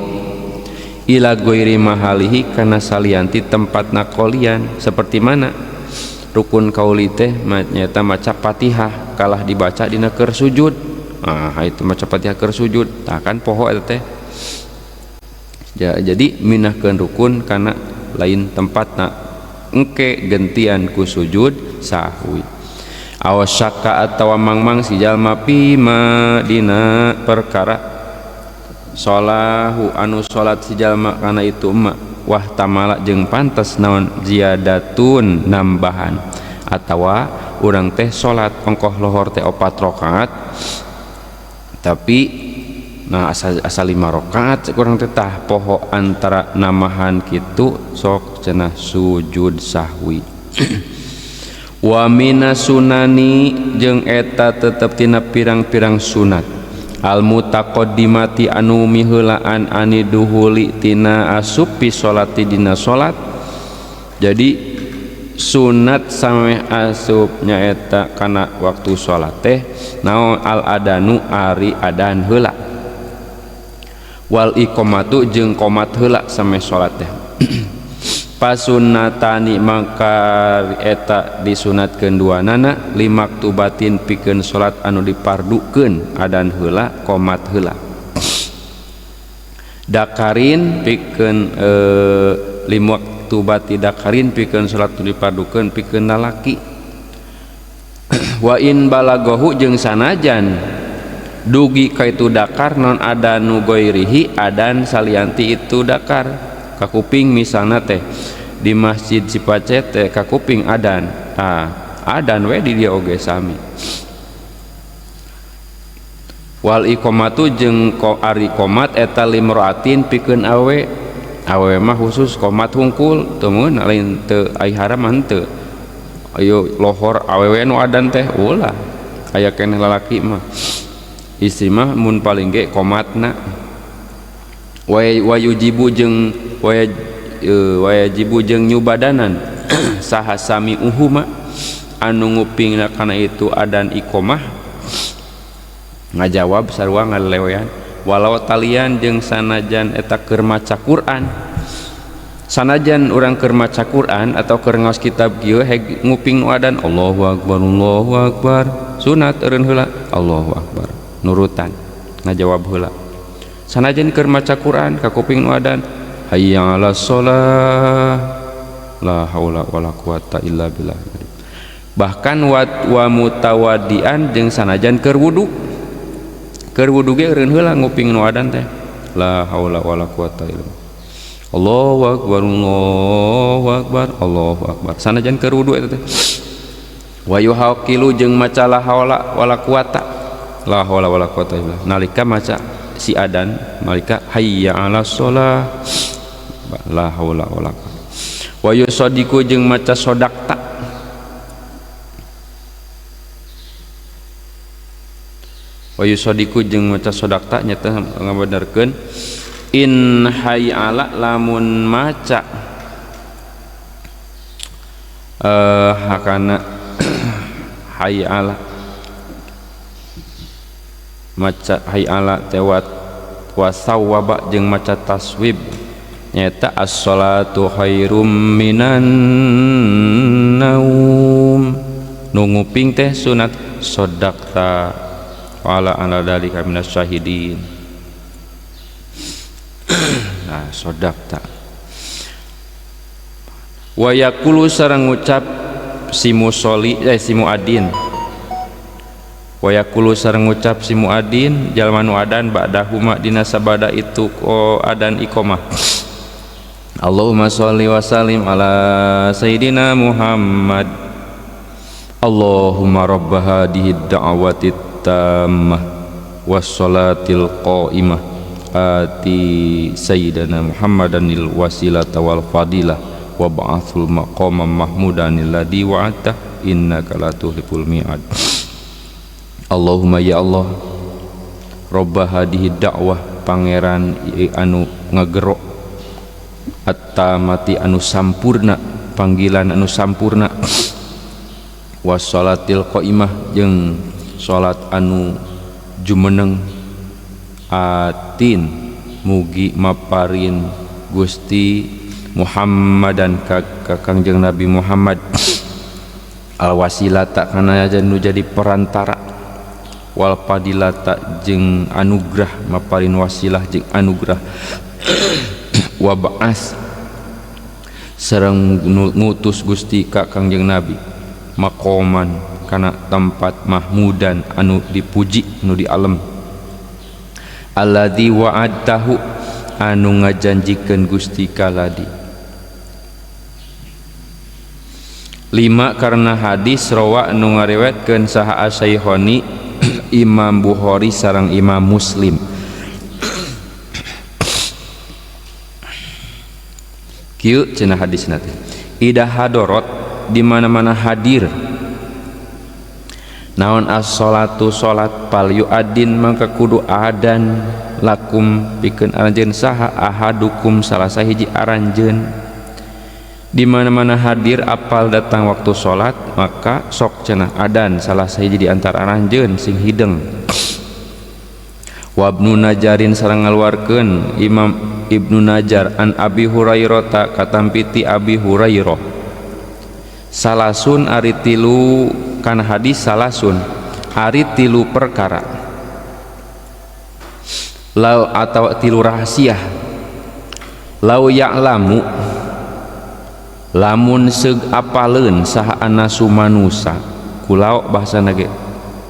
ila ghairi mahalihi kana salianti tempatna qaulian. Seperti mana rukun qauli teh nyata maca Fatihah kalah dibaca dina keur sujud. Itu maca Fatihah keur sujud, tah kan poho eta teh. Jadi minahkeun rukun kana lain tempatna, engke gentian ku sujud sahwi. Awasyaka atawa mangmang si jalma pima dina perkara Salahu anu salat si jalma kana itu emak wah tamala jeung pantes naon ziyadatun nambahan atawa urang teh salat ongkoh lohor teh 4 rakaat tapi nah asal 5 rakaat kurang teh tah poho antara namahan kitu sok cenah sujud sahwi. Wa minas sunani jeung eta tetep tina pirang-pirang sunat al mutaqaddimati anu miheulaan ani duhuli tina asupi salati dina salat. Jadi sunat sameh asup nyaeta kana waktu salat teh naon al adanu ari adan heula wal iqamatu jeung qomat heula sameh salat teh. Pasunatani maka eta disunatkeun duanana limaktubatin pikeun salat anu dipardukeun adan heula qomat heula. Dakarin pikeun limaktubati dakarin pikeun salat anu dipardukeun pikeun lalaki. Wa in balagahu jeung sanajan dugi ka itu dakar non adanu goirihi adan salianti itu dakar kakuping misalna teh di masjid Cipacet teh kakuping adan adan we di dia oge sami. Wal iqamatu jeung ari qomat eta limraatin pikeun awe mah khusus qomat hungkul teu mun lain teu ai haram henteu ayo lohor awewe nu adan teh ulah aya keneh lalaki mah istri mah mun paling ge qomatna wayujibu jeung wayajibu jeung nyubadanan saha sami uhuma anu ngupingna kana itu adan iqamah ngajawab sarua ngalelewean walau talian jeung sanajan eta keur maca Quran sanajan urang keur maca Quran atau keur ngaos kitab kieu heg nguping nu adan Allahu akbar sunat eureun heula Allahu akbar nurutan ngajawab heula sanajan keur maca Quran ka kuping nu adan hayya 'alas shalah la haula wala quwata illa billah. Bahkan wa mutawaddian jeung sanajan keur wudu ge eureun heula nguping nu adan teh la haula wala quwata illa Allahu akbar Allahu akbar Allahu akbar sanajan keur wudu eta teh wa yuhaqilu jeung maca la haula wala quwata la haula wala quwata illa nalika maca si adan malika hayya 'alas shalah la haula wala quwata wa yusadiqu jeung maca sodakta wa yusadiqu jeung maca sodakta nyata ngabenerkeun in hayya 'ala lamun maca hakana hayya 'ala maca hayya 'ala tewat wasawaba jeung maca taswib nyata as-shalatu khairum minan naum nu nguping teh sunat sodakta wala ala dalika minas syahidin. Nah sodakta wa yaqulu sareng ngucap si musolli si muadzin wa yaqulu sareng ngucap si muadzin jalma nu adan ba'dahuma dina sabada itu adan iqamah Allahumma sholli wa sallim ala sayyidina Muhammad Allahumma rabba hadhihi ad-da'wati tammah was salatil qa'imah ati sayyidina Muhammadanil wasilata wal fadilah wa ba'athul maqama mahmudanil ladzi wa'ata innaka la tuhliful mi'ad. Allahumma ya Allah rabba hadhihi da'wah pangeran anu ngagero at-tamati anu sampurna panggilan anu sampurna wassalatil qaimah jeung salat anu jumeneng atin mugi maparin Gusti Muhammadan ka Kangjeng Nabi Muhammad al wasilata kana nu jadi perantara wal fadilata jeung anugrah maparin wasilah jeung anugrah wa ba'as sareng ngutus Gusti ka Kangjeng Nabi maqaman kana tempat mahmudan anu dipuji anu dialem alladzi wa'adtahu anu ngajanjikeun Gusti kaladi. 5 karena hadis rawa anu ngariwayatkeun saha Asy-Syaikhaini Imam Bukhari sareng Imam Muslim. Kieu cenah hadisna teh idah hadarat di mana-mana hadir naon as-sholatu salat pal yu'adin maka kudu adan lakum pikeun aranjeun saha ahadukum salah sahiji aranjeun. Di mana-mana hadir apal datang waktu salat maka sok cenah adan salah sahiji di antara aranjeun sing hideng. Wa Ibnu Najarin sareng ngaluarkeun Imam Ibnu Najar an Abi Hurairah ta katampiti Abi Hurairah salasun ari tilu kana hadis salasun ari tilu perkara lau atau tilu rahasia lau ya'lamu lamun seug apaleun saha anasu manusa kulau bahasana ge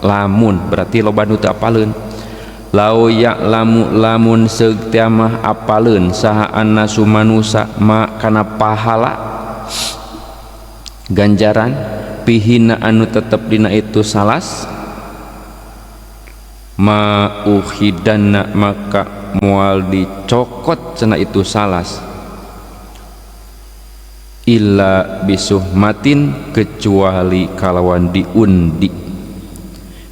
lamun berarti loba nu teu apaleun. Lau ya'lamu lamun seug teh mah apaleun saha annasu manusa ma kana pahala ganjaran pihina anu tetep dina itu salas ma uhidanna maka moal dicokot cenah itu salas illa bisuhmatin kecuali kalawan diundi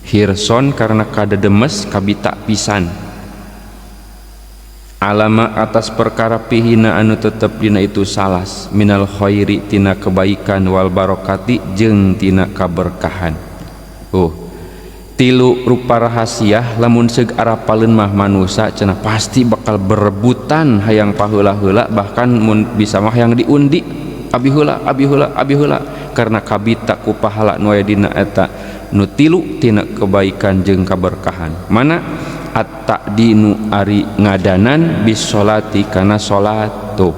hirson karena kada demes kabita pisan alama atas perkara pihina anu tetep dina itu salas minal khairi tina kebaikan wal barokati jeung tina kaberkahan. Tilu rupa rahasia lamun seug arapaleun mah manusa cenah pasti bakal berebutan hayang paheula-heula bahkan mun bisa mah hayang diundi abi heula karena kabita ku pahala nu aya dina eta nu tilu tina kebaikan jeung kaberkahan. Mana at-ta'dinu ari ngadanan bis sholati kana salat. Tuh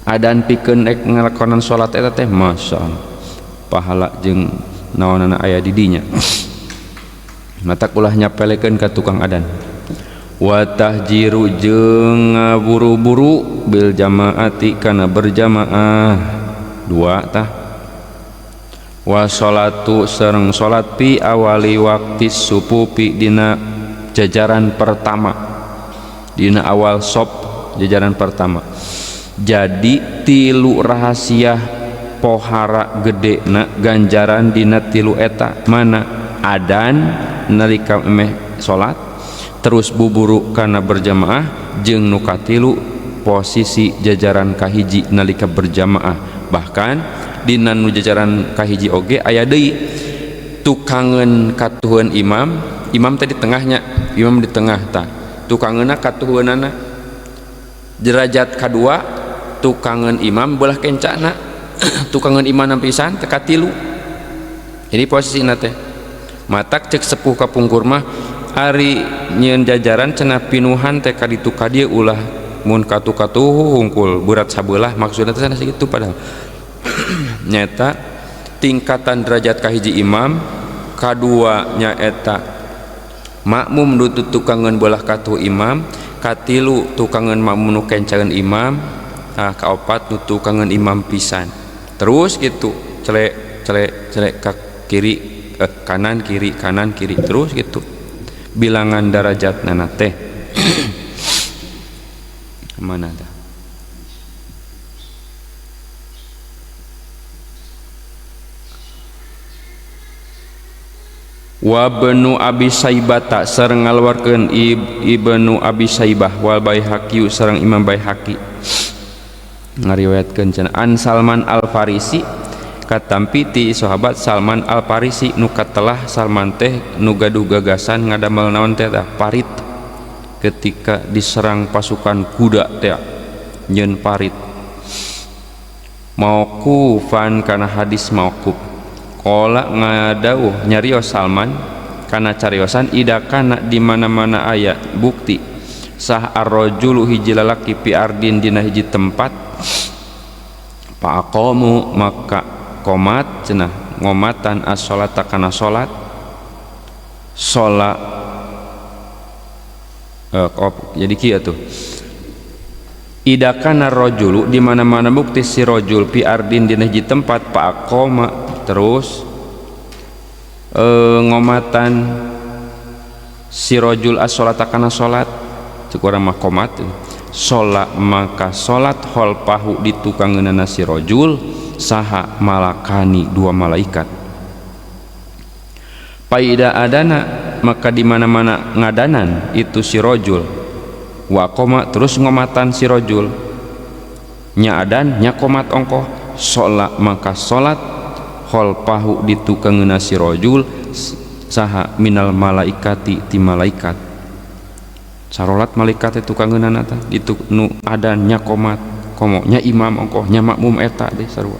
adan pikeun ek ngalakonan salat eta teh masyaallah pahala jeung naonana aya di dinya. Mata ulah nyapelekeun ka tukang adan. Wa tahjiru jeung ngaburu-buru bil jamaati kana berjamaah. 2 tah wa sholatu sareng salat pi awali waktu supupi dina jajaran pertama dina awal sop jajaran pertama. Jadi tilu rahasia pohara gedena ganjaran dina tilu eta mana adan nalika emeh salat terus buburu kana berjamaah jeung nu katilu posisi jajaran kahiji nalika berjamaah. Bahkan dina nu jajaran kahiji oge aya deui tukangeun katuhun imam tadi tengahnya imam di tengah tah tukangeunna katuhunana derajat kadua tukangeun imam belah kencana tukangeun imam pisan teh katilu. Jadi posisina teh matak cek sepuh kapungkur mah ari nyieun jajaran cenah pinuhan teh ka ditu ka dieu ulah mun katu-katuh hungkul berat sabelah maksudna teh sana segitu padahal nyata tingkatan derajat kahiji imam kadua nyaeta makmum nu tukangeun belah katuh imam katilu tukangeun makmum nu kencaeun imam kaopat nu tukangeun imam pisan terus gitu celek ka kiri kanan kiri terus gitu bilangan derajatna teh mana dah wa Ibnu Abi Saibah sareng ngaluarkeun Ibnu Abi Saibah wal Baihaqi sareng Imam Baihaqi ngariwayatkeun cenah an Salman Al Farisi katampi ti sahabat Salman Al Farisi nu katelah Salman teh nu gaduh gagasan ngadamel naon teh parit ketika diserang pasukan kuda teh nyeun parit mauqufan kana hadis mauquf qala ngadawuh nyarios Salman kana cariosan ida kana di mana-mana aya bukti sah ar-rajulu hiji lalaki pi ardin dina hiji tempat faqamu maka qomat cenah ngomatan as-sholata kana salat jadi kieu tuh idakana rajulu di mana-mana bukti si rajul fi ardin dina hiji tempat pa aqoma terus ngomatan si rajul as-sholata kana salat cek urang mah qomat sholat maka salat hol pahu di tukangeunana si rajul saha malakani dua malaikat paida adana maka di mana-mana ngadanan itu si rajul wa qoma terus ngomatan si rajul nya adan nya qomat ongkoh sholat maka salat hol pahu di tukangeunana si rajul saha minal malaikati ti malaikat sarolat malaikat itu kangeunana tah itu nu adan nya qomat komo nya imam ongkoh nya makmum eta deh sarua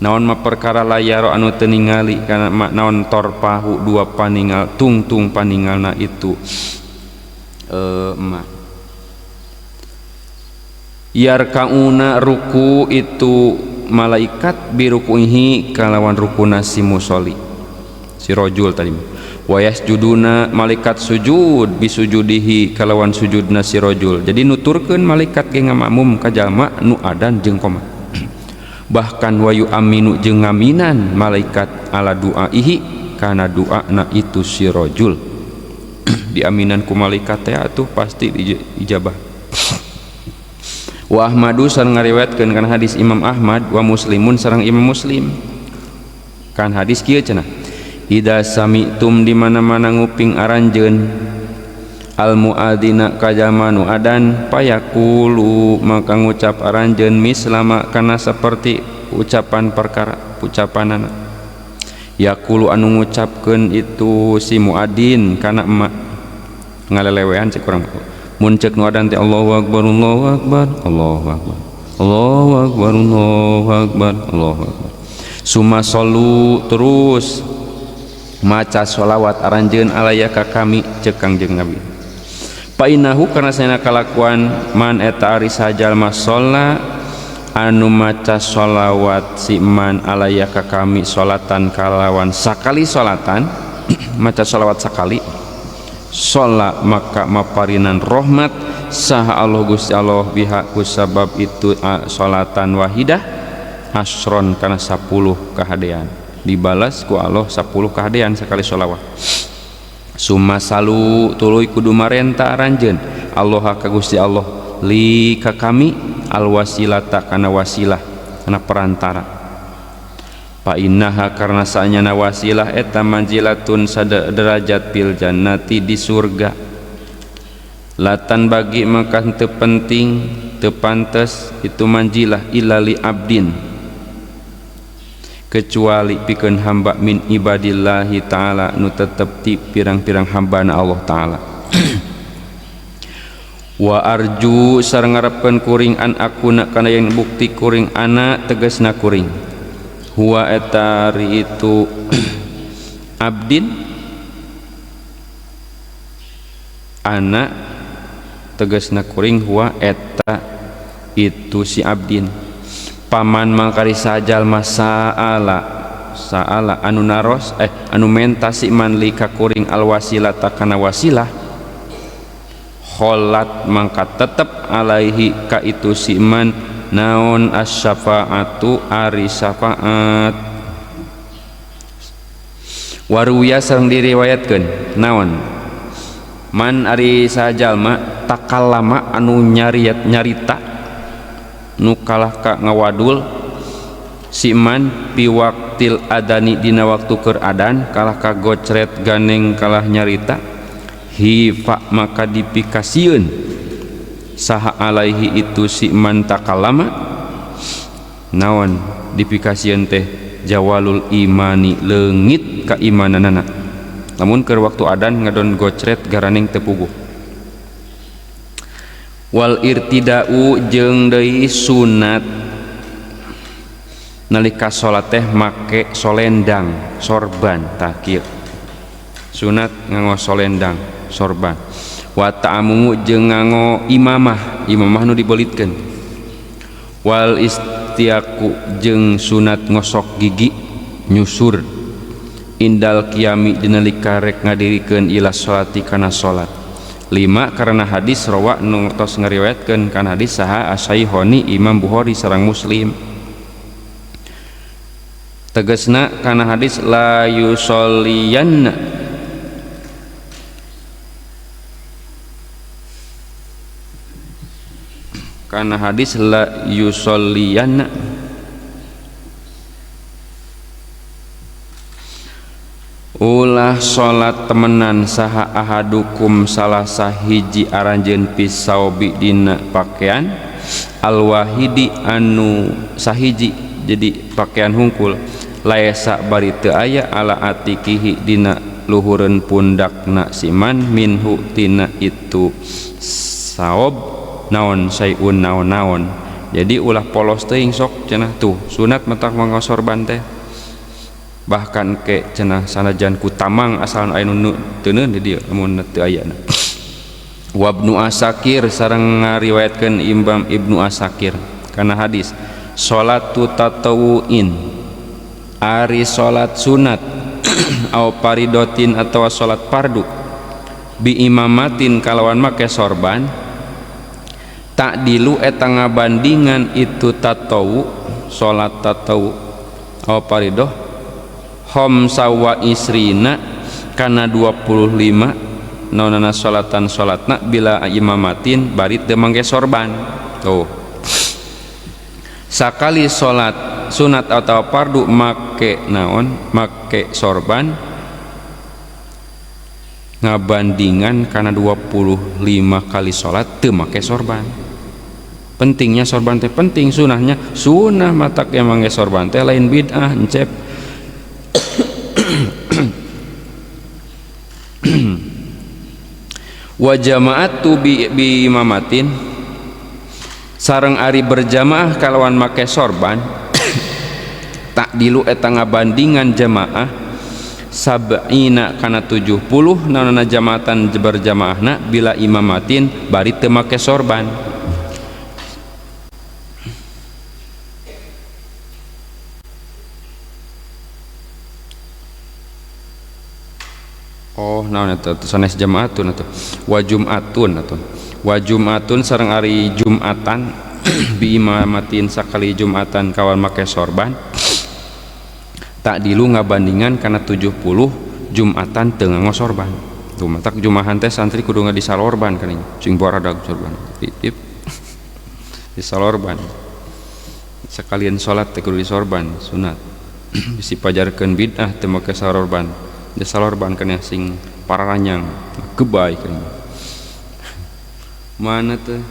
naon mah perkara layar anu teu ningali kana naon tor pahu dua paningal tungtung paningalna itu yarkauna ruku itu malaikat birukuhi kalawan rukuna si musolli si rajul tadi wayas juduna malaikat sujud bisujudihi kalawan sujudna si rajul jadi nuturkeun malaikat ge ngamakmum ka jalma nu adan jeung qomat bahkan wayu aminu jeung ngaminan malaikat ala duaihi kana doana itu si rajul diaminan ku malaikat teh atuh pasti ijabah wa Ahmadu sareng ngariwayatkeun kana hadis Imam Ahmad wa Muslimun sareng Imam Muslim kan hadis kieu cenah ida sami'tum di mana-mana nguping aranjeun al muadzina kajama nu adan payaqulu maka ngucap aranjeun mislama kana saperti ucapan perkara ucapanana yaqulu anu ngucapkeun itu si muadzin kana emak ngalelewean cek urang mun ceuk nu adan teh Allahu akbar Allahu akbar Allahu akbar Allahu akbar Allahu akbar Allahu akbar summa sallu terus maca sholawat aranjeun alaya ka kami ceuk Kangjeng Nabi painahu karena sana kalakuan man eta ari sajal masolla anu maca sholawat si man alaya ka kami sholatan kalawan sakali sholatan maca sholawat sakali sholat maka maparinan rahmat saha Allah Gusti Allah biha kusabab itu sholatan wahidah asron kana 10 kahadean dibalas ku Allah 10 kahadean sekali sholawat summa salu tuluy kudu marenta aranjeun Allah ka Gusti Allah li ka kami al wasilata kana wasilah kana perantara fa innaha karna saanyana wasilah eta manzilatun derajat fil jannati di surga latan bagi maka teu penting teu pantes itu manzilah illa li abdin kecuali pikeun hamba min ibadillahi ta'ala nu tetep ti pirang-pirang hambana Allah ta'ala wa arju sareng ngarepkeun kuring an akuna kana yang bukti kuring ana tegasna kuring huwa etari itu abdin ana tegasna kuring huwa eta itu si abdin paman mangkari sajal masaala saala anu naros anu mentasi man li ka kuring al wasilata kana wasilah kholat mangka tetep alaihi ka itu si man naon asy-syafaatu ari syafaat waruya sareng diriwayatkeun naon man ari sajalma takallama anu nyarita nu kalah ka ngawadul si man pi waktil adani dina waktu keur adan kalah ka gocret ganeng kalah nyarita hifa maka dipikasieun saha alaihi itu si man takallama naon dipikasieun teh jawalul imani leungit ka imananana lamun keur waktu adan ngadon gocret garaneng teu puguh wal irtidau jeung deui sunat nalika salat teh make solendang sorban tah kieu sunat nganggo solendang sorban wa ta'amumu jeung nganggo imamah nu dibelitkeun wal istiaku jeung sunat ngosok gigi nyusur indal qiyami dinalika rek ngadirikeun ila sholati kana salat 5 karena hadis rawa nu tos ngariwayatkeun kana hadis saha As-Sahihani Imam Bukhari sareng Muslim. Tegasna kana hadis la yusolliyanna kana hadis la yusolliyanna ulah salat temenan saha ahadukum salah sahiji aranjeun pisaubi dina pakaian al-wahidi anu sahiji jadi pakaian hungkul laesa bari teu aya ala atikihi dina luhureun pundakna siman minhu tina itu saob naon sayun naon-naon. Jadi ulah polos teuing sok cenah tuh sunat matak mangosorban teh bahkan ke cenah sanajan ku tamang asal aya nu teu neun di dieu lamun teu ayana. Wa Ibnu Asakir sareng ngariwayatkeun Imam Ibnu Asakir kana hadis sholatu tatawuin ari salat sunat au paridotin atau salat fardu bi imamatin kalawan make sorban tak dilu eta ngabandingan itu tatawu salat tatawu au paridoh khamsa wa isrina kana 25 naonana salatan salatna bila imamatin bari teu mangge sorban. Tuh sakali salat sunat atau fardu make naon make sorban ngabandingan karena 25 kali salat teu make sorban. Pentingnya sorban teh penting, sunahnya sunah matak yang mangge sorban teh lain bid'ah encep. Wa jama'atu bi imamatin sareng ari berjamaah kalawan make sorban tak dilu eta ngabandingan jamaah sab'ina kana 70 naonana jamaatan berjamaahna bila imamatin bari teu make sorban. Oh naon eta sanes jamaatun atuh wa jumatun atuh wa jumatun sareng ari jumatan bi imamatin sakali jumatan kawan make sorban tak dilu ngabandingan kana 70 jumatan teu ngasorban. Tuh matak jumahan teh santri kudu ngadisalorban kan cing boradag sorban titip disalorban sekalian salat teh kudu disorban sunat bisi pajarkeun bid'ah teu make salorban disalorban kana sing pararanyang gebay kan mana teh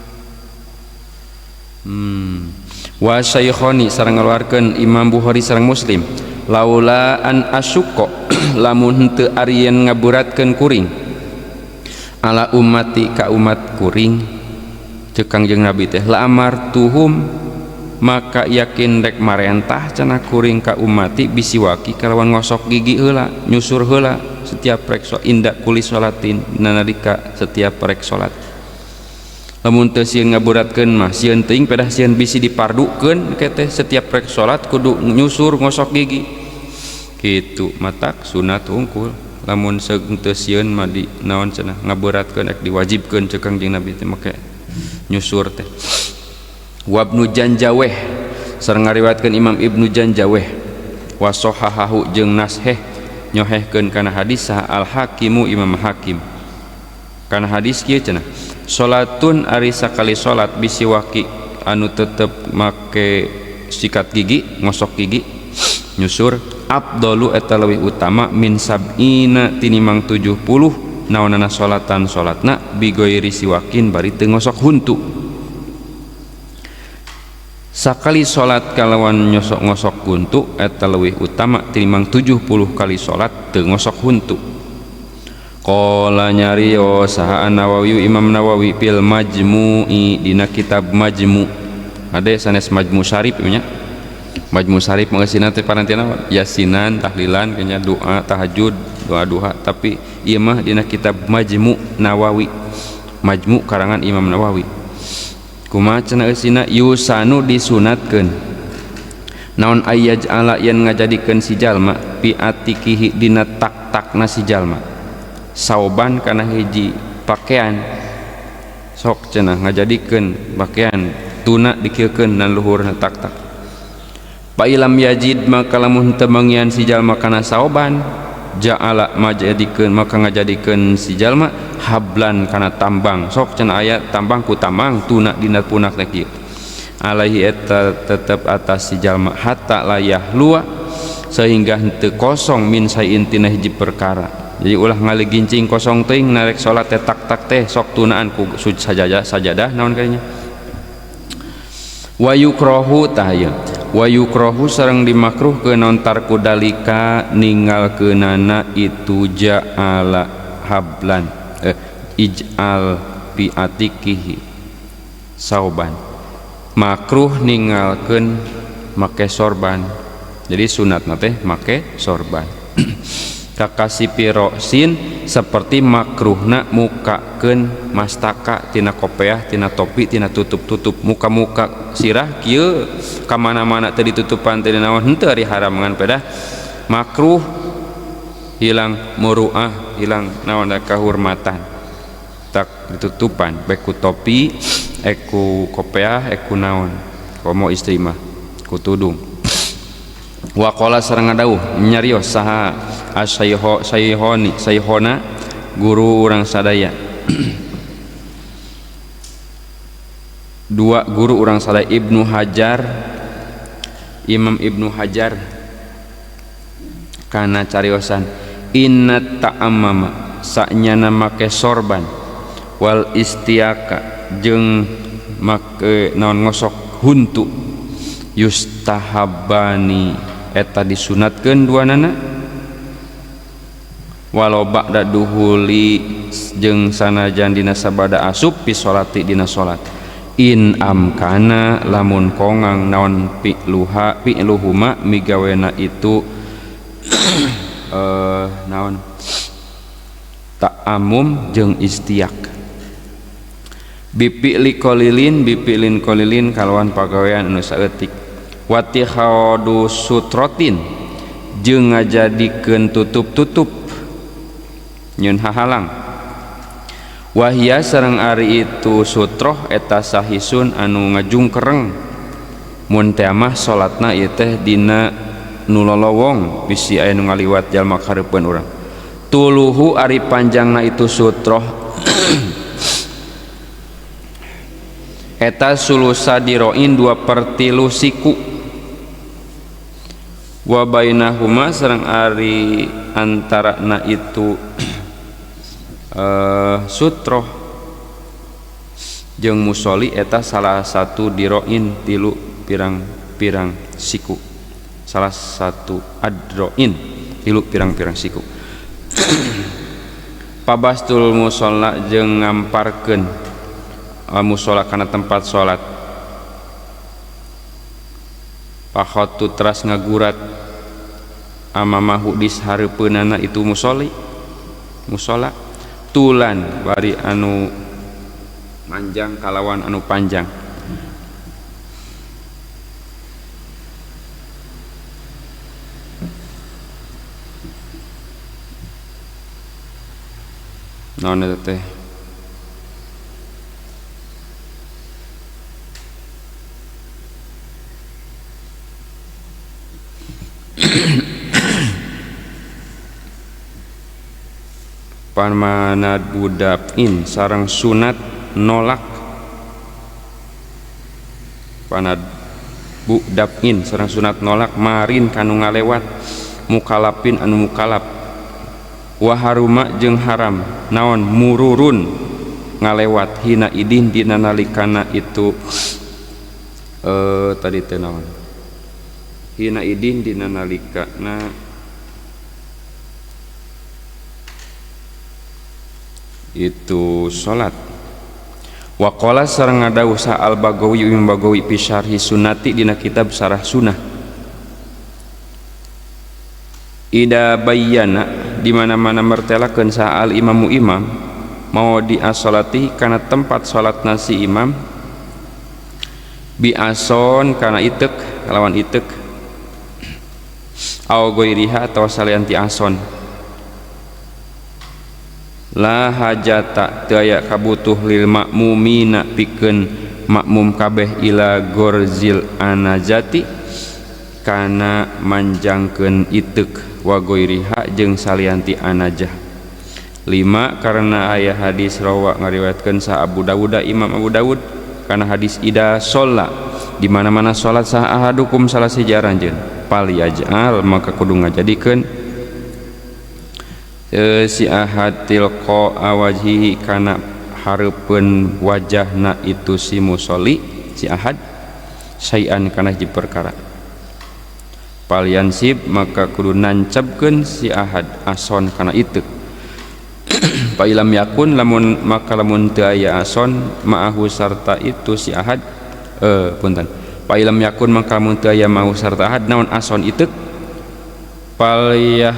wa Syekhoni sareng ngaluarkeun Imam Bukhari sareng Muslim laula an asyukko lamun henteu arieun ngaburatkeun kuring ala ummati ka umat kuring ceuk Kangjeng Nabi teh la amartuhum maka yakin rek marentah cenah kuring ka ummati bisiwaki kalawan ngosok gigi heula nyusur heula setiap rek indak kulis salatin nalika setiap rek salat. Lamun teu sieun ngaburatkeun mah sieun teuing pedah sieun bisi dipardukeun ke teh setiap rek salat kudu nyusur ngosok gigi kitu matak sunat hungkul. Lamun teu sieun mah di naon cenah ngaburatkeun rek diwajibkeun ceuk Kangjeng Nabi teh make nyusur teh. Wa Ibnu Janjaweh sareng ngariwayatkeun Imam Ibnu Janjaweh wa sahahahu jeung nasheh nyohehkeun kana hadis saha Al Hakimu Imam Hakim kana hadis kieu cenah salatun ari sakali salat bisiwaki anu tetep make sikat gigi ngosok gigi nyusur afdalu eta leuwih utama min sab'ina tinimang 70 naonana salatan salatna bigoiri siwakin bari teu ngosok huntu. Sakali salat kalawan nyosok ngosok huntu eta leuwih utama tinimang 70 kali salat teu ngosok huntu. Qala nyariyo saha Nawawi Imam Nawawi fil Majmu'i dina kitab Majmu' ade sanes Majmu' Syarif nya Majmu' Syarif mengasina teh parantina yasinan tahlilan kanya doa tahajud doa duha tapi ieu mah dina kitab Majmu' Nawawi Majmu' karangan Imam Nawawi. Kumaha cenah eusina yusanu disunatkeun naon ayyaj'ala yen ngajadikeun si jalma pi atikihi dina tak-takna si jalma sauban kana hiji pakaian sok cenah ngajadikeun pakaian tuna dikeukeun dan luhurna tak fa ilam yajid maka lamun teu mangian si jalma kana sauban ja'ala majadikeun maka ngajadikeun si jalma hablan kana tambang sok cenah aya tambang ku tamang tuna dina punak teh kieu alaihi eta tetep atas si jalma hatta layah lua sehingga henteu kosong min sain tina hiji perkara. Jadi ulah ngaligincing kosong teuing narek salat teh tak teh sok tunaan ku sajadah naon kadinya wa yukrahu tahya wa yukrahu sareng dimakruhkeun naon tarku dalika ninggalkeunana itu ja'ala hablan ij'al fi atikihi sauban makruh ninggalkeun make sorban. Jadi sunatna teh make sorban kakasih pirosin seperti makruhna mukakeun mastaka tina kopiah tina topi tina tutup muka sirah kieu ka mana-mana teu ditutupan teu naon henteu ari haram ngan pedah makruh hilang muruah hilang naon kahormatan tak ditutupan baik ku topi ku kopiah ku naon komo istri mah ku tudung. Wa qala sareng ngadauh nyarios saha sayhona guru urang sadaya dua guru urang sadaya Ibnu Hajar Imam Ibnu Hajar kana cariosan inna ta'ammama sanyana make sorban wal istiaka jeung make naon ngosok huntu yustahabani eta disunatkeun duanana walau ba'da duhuli jeung sanajan dina sabada asup pi salati dina salat in amkana lamun kongang naon fi'luhuma migawena itu naon ta'ammum jeung istiak bipi'li kolilin kalawan pagawean anu saeutik watihadu sutrotin jeung ngajadikeun tutup nyun hahalang wahia sareng ari itu sutroh eta sahisun anu ngajungkereng mun teh mah salatna ieu teh dina nu lolowong bisi aya nu ngaliwat jalma kareupeun urang tuluhu ari panjangna itu sutroh eta sulusa diroin 2/3 siku wa bainahuma sareng ari antarana itu sutroh jeung musoli eta salah satu diroin 3 pirang-pirang siku salah satu adroin 3 pirang-pirang siku pabastul musola jeung ngamparkeun musola kana tempat salat pakhatu teras ngagurat amamahu dishareupeunana itu musola tulan bari anu manjang kalawan anu panjang naon eta teh pamanad budapin sarang sunat nolak panad budapin sarang sunat nolak marin kanu ngalewat mukalapin anu mukalap waharuma jeung haram naon mururun ngalewat hina idin dina nalikana itu tadi teh naon hina idin dina nalikana itu salat wa qala sareng ngadawuh sa al-Bagawi Imam Bagawi fi syarhi sunnati dina kitab syarah sunnah ida bayyana di mana-mana mertelakeun sa al imamu imam mau di as-salati kana tempat salatna si imam bi ason kana itek lawan itek au goiriha atawa salian ti ason la hajata teu aya kabutuh lil makmumina pikeun makmum kabeh ila gorzil anajati kana manjangkeun iteuk wa goiriha jeung salianti anajah. 5 karena aya hadis rawa ngariwayatkeun sa Abu Dawud Imam Abu Dawud kana hadis ida sholla di mana-mana salat sah ahadukum salah sejaranjeun pal yaj'al maka kudu ngajadikeun si ahad tilqa awajhihi kana hareupeun wajahna itu si musolli si ahad sayan kana hiji perkara pal yansib maka kudu nancabkeun si ahad ason kana itu fa ilam yakun lamun maka lamun teu aya ason ma'ahu sarta itu si ahad punten fa ilam yakun maka lamun teu aya ma'ahu sarta ahad naon ason itu paliyah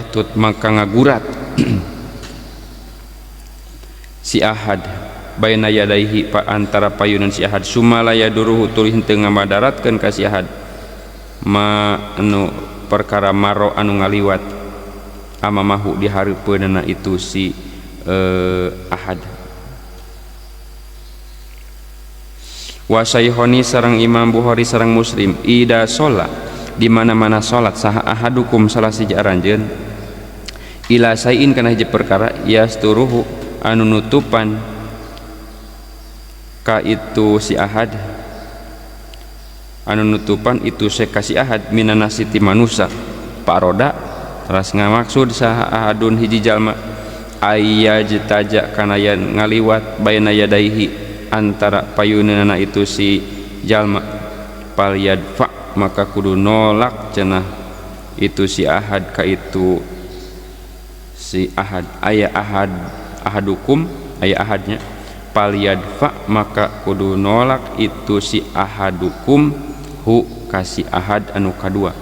tut maka ngagurat si ahad baina yadaihi pa antara payunan si ahad sumalaya duruhu tuluy henteu ngamadaratkeun ka si ahad ma anu perkara maro anu ngaliwat amamahu di hareupeunna itu si ahad. Wa sayhoni sareng Imam Bukhari sareng Muslim ida sholat di mana-mana salat saha ahadukum salah siji aranjeun ila sain kana hiji perkara yasturuhu anu nutupan ka itu si ahad anu nutupan itu sekasi ahad minanasi ti manusia paroda teras ngamaksud saha ahadun hiji jalma ayyajtaja kana yan ngaliwat baina yadaihi antara payunana itu si jalma pal yadfa maka kudu nolak cenah itu si ahad ka itu si ahad aya ahadukum aya ahadnya pal yadfa maka kudu nolak itu si ahadukum hu kasih ahad anu kadua.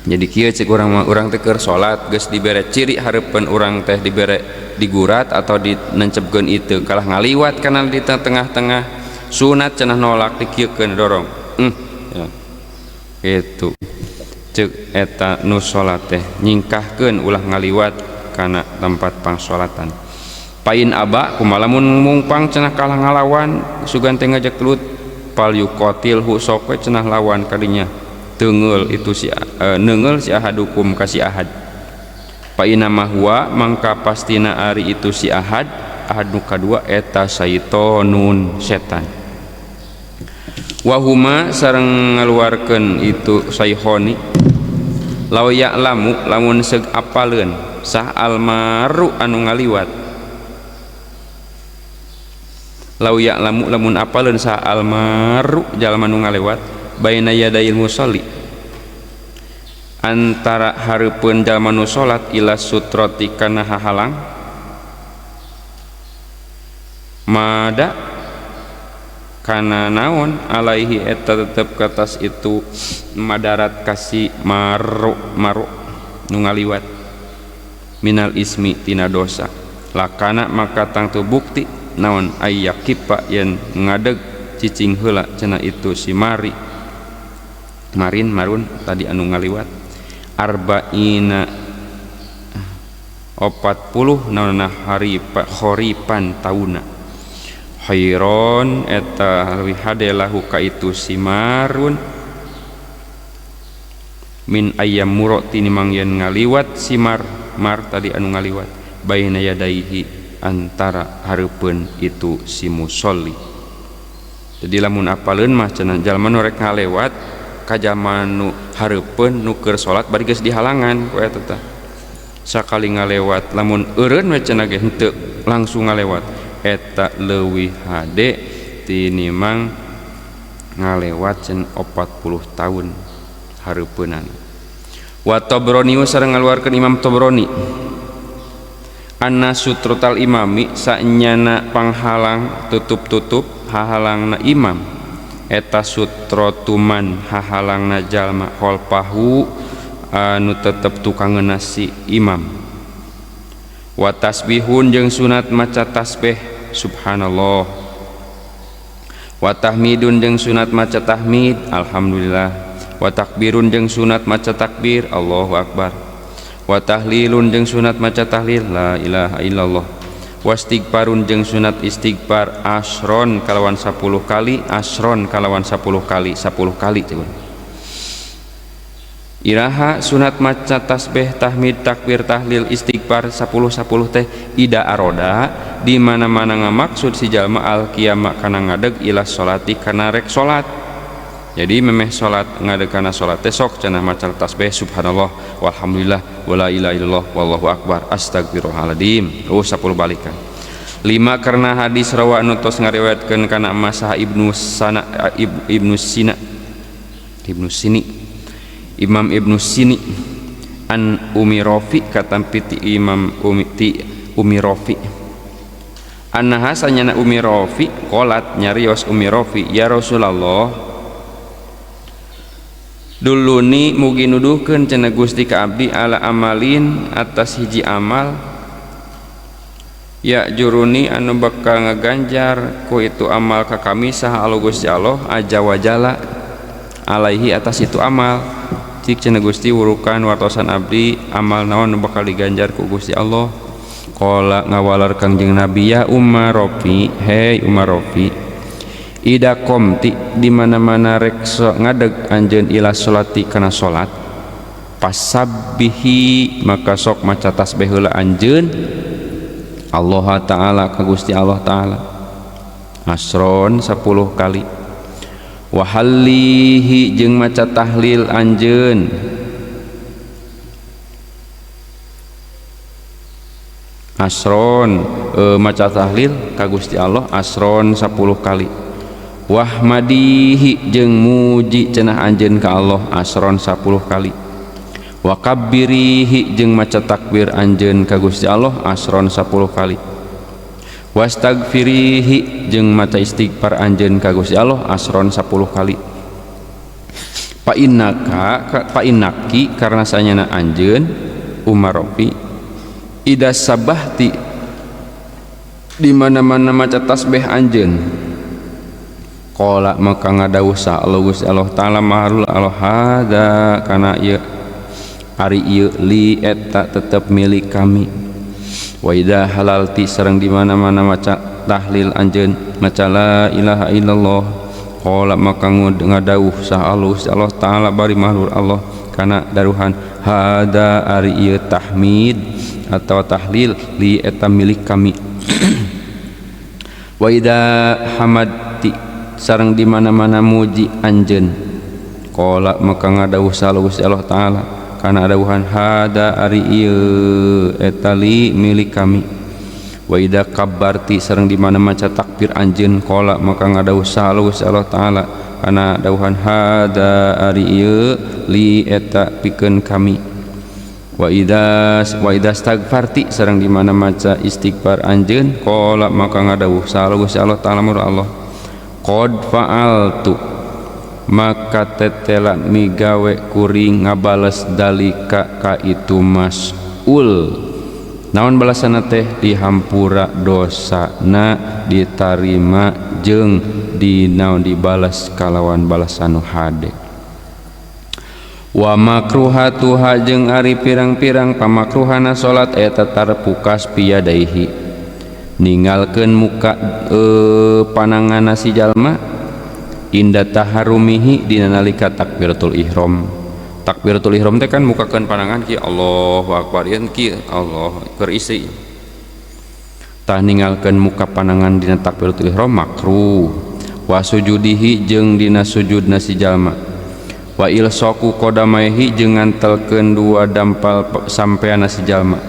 Jadi kieu cek urang teh keur salat geus dibere ciri hareupeun urang teh dibere digurat atau dinencepkeun itu kalah ngaliwat kana di tengah-tengah sunat cenah nolak dikieukeun dorong ya. Itu cek eta nu salat teh nyingkahkeun ulah ngaliwat kana tempat pangsolatan. Pain aba kumalamun mungpang cenah kalah ngalawan sugan teh ngajak lut pal yuqatil hu sok we cenah lawan kadinya teungeul itu si neungeul si ahadukum ka si ahad. Pain mahwa mangka pastina ari itu si ahad nu kadua eta syaitonun setan. Wahuma sareng ngaluarkeun itu sayhoni law ya'lamu lamun seug apaleun sah almaru anu ngaliwat law ya'lamu lamun apaleun sah almaru jalma nu ngalewat baina yadail musolli antara hareupeun jalma nu salat ila sutrati kana hahalang mada kana naon alaihi eta tetep katas itu madarat kasih maru nu ngaliwat minal ismi tina dosa lakana maka tangtu bukti naon ayyakipa yen ngadeg cicing heula cenah itu si marun tadi anu ngaliwat arba'ina 40 naonna horipan tauna khairon eta leuwih hade lahu ka itu si marun min ayyam muro tinimang yen ngaliwat si mar tadi anu ngaliwat baina yadaihi antara hareupeun itu si musolli. Jadi lamun apaleun mah cenah jalma nu rek ngalewat ka jalma nu hareupeun nu keur salat bari geus dihalangan ku eta teh sakali ngalewat lamun eureun we cenah ge henteu langsung ngalewat eta leuwih hade tinimang ngalewat cen 40 tahun hareupeunana. Wa Tabrani sareng ngaluarkeun Imam Tabrani anna sutrotal imami sanyana panghalang tutup hahalangna imam eta sutrotuman hahalangna jalma kholpahu anu tetep tukangeuna si imam. Wa tasbihun jeung sunat maca tasbih subhanallah wa tahmidun jeung sunat maca tahmid alhamdulillah wa takbirun jeung sunat maca takbir Allahu akbar, wa tahlilun jeung sunat maca tahlil la ilaha illallah, wa istighfarun jeung sunat istighfar asron kalawan 10 kali, asron kalawan 10 kali, 10 kali cenah. Iraha sunat maca tasbih tahmid takbir tahlil istighfar 10 teh ida aroda di mana-mana ngamaksud si jalma al qiyama kana ngadeg ila sholati kana rek salat. Jadi memeh salat ngadeg kana salat teh sok cenah maca tasbih subhanallah walhamdulillah wala ilaha illallah wallahu akbar astagfirullahaladzim 10 balikan. 5 karena hadis rawa anu tos ngariwayatkeun kana Masah Ibnu Sini Imam Ibnu Sini an Umi Rafi katampi ti Imam Umi Rafi annaha sanyana Umi Rafi qolat nyarios Umi Rafi ya Rasulullah duluni mugi nuduhkeun cenah Gusti ka abdi ala amalin atas hiji amal ya juruni anu bakal ngaganjar ku itu amal ka kami saha Allah Gusti Allah aja wajalla alaihi atas itu amal. Cik cenah Gusti wurukan wartosan abdi amal naon bakal diganjar ku Gusti Allah. Qala ngawalar Kangjeng Nabi ya Umar Rafi, hei Umar Rafi, ida qomti di mana-mana rek ngadeg anjeun ila sholati kana salat pasabbihi maka sok maca tasbih heula anjeun Allah taala ka Gusti Allah taala asron 10 kali. Wahallihi jeung maca tahlil anjeun asron maca tahlil ka Gusti Allah asron 10 kali. Wahmadihi jeung muji cenah anjeun ka Allah asron 10 kali. Wakabbirihi jeung maca takbir anjeun ka Gusti Allah asron 10 kali. Wastagfirihi jeung maca istighfar anjeun ka Gusti Allah asron 10 kali. Fa innaki karna sanyana anjeun Umar Rafi ida sabahti di mana-mana maca tasbih anjeun qala maka ngadawuh sa Allah Gusti Allah taala maharul Allah hada kana ieu ari ieu li eta tetep milik kami. Wa idza halalti sareng di mana-mana maca tahlil anjeun maca la ilaha illallah qala maka ngadawuh sah Allah taala bari mahlur Allah kana daruhan hada ari ieu tahmid atau tahlil li eta milik kami. Wa idza hamadti sareng di mana-mana muji anjeun qala maka ngadawuh sah Allah taala kana dawuhan hada ari ieu eta li milik kami. Wa idza kabbarti sareng di mana maca takbir anjeun qala maka ngadawuh sa Allah taala kana dawuhan hada ari ieu li eta pikeun kami. Wa idza stagfarti sareng di mana maca istighfar anjeun qala maka ngadawuh sa Allah taala mur Allah qad fa'altu maka tetela migawe kuring ngabales dalika ka itu mas'ul naon balasana teh dihampura dosana ditarima jeung dinaon dibalas kalawan balasan nu hade. Wa makruhatuha jeung ari pirang-pirang pamakruhana salat eta tarpukas piyadaihi ninggalkeun muka pananganna si jalma inda taharumihi dina nalika takbiratul ihram. Takbiratul ihram teh kan mukakeun panangan ki Allahu akbar yen ki Allah keur isi. Tah ninggalkeun muka panangan dina takbiratul ihram makruh. Wa sujudihi jeung dina sujudna si jalma. Wa ilsaqu qadamaihi jeung ngantelkeun dua dampal sampeana si jalma.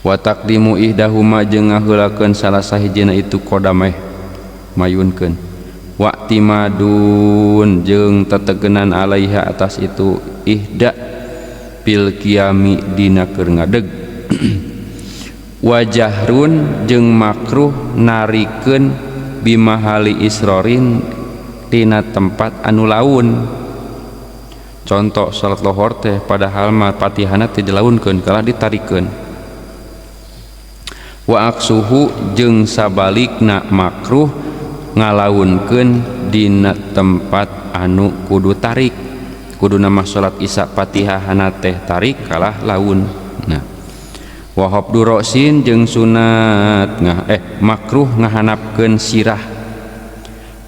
Wa taqdimu ihdahuma jeung ngaheulakeun salah sahijina itu qadamaih mayunkeun. Wa'timadun jeung tetegenan alaiha atas itu ihda bil qiyami dina keur ngadeg. Wajahrun jeung makruh narikeun bimahali isrorin tina tempat anu laun. Contoh salat lohor teh padahal mah Fatihana teh dilaunkeun kalah ditarikeun. Wa aksuhu jeung sabalikna makruh ngalaunkeun dina tempat anu kudu tarik. kuduna mah salat isya Fatihahna teh tarik kalah laun. Nah wa hafdu ra'sin jeung sunat makruh ngahanapkeun sirah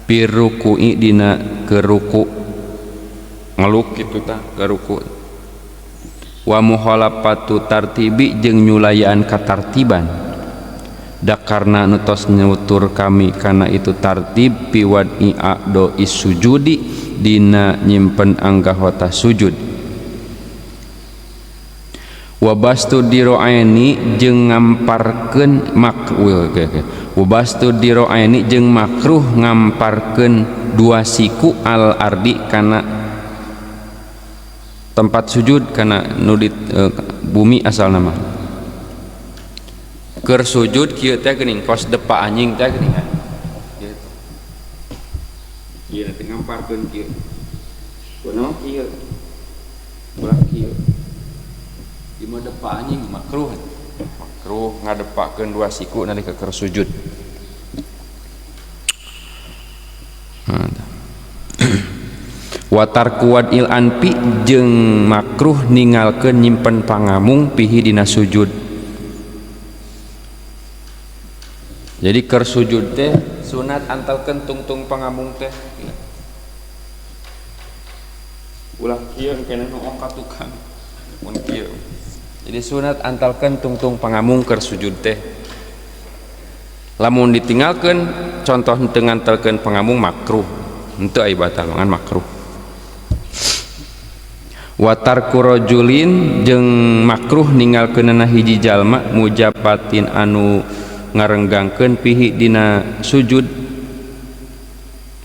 pi ruku'i dina keur ruku ngaluk kitu tah keur ruku wa muhalafatu tartibi jeung nyulayaan katartiban dakarna nu tos nyutur kami kana itu tartib pi wad'i a'do is-sujudi dina nyimpen anggahota sujud wabastu diro'aini jeung ngamparkeun makruh wabastu diro'aini jeung makruh ngamparkeun dua siku al ardi kana tempat sujud kana nu di bumi asal nama keur sujud kieu teh geuning kos depa anjing teh geuning kieu ieu teh ngamparkeun kieu kunaon kieu ulah kieu di mah depa anjing makruh ngadepakeun dua siku nalika keur sujud. Watar kuad il anpi jeung makruh ningalkeun nyimpen pangamung pihi dina sujud. Jadi keur sujud teh sunat antalkeun tungtung pangamung teh ulah kieu keneh nu ongkat tukang mun kieu. Jadi sunat antalkeun tungtung pangamung keur sujud teh. Lamun ditinggalkeun contoh teu ngantalkeun pangamung makruh. Henteu aya batal ngan makruh. Watar kurojulin jeung makruh ninggalkeunana hiji jalma mujabatin anu ngarenggangkeun pihi dina sujud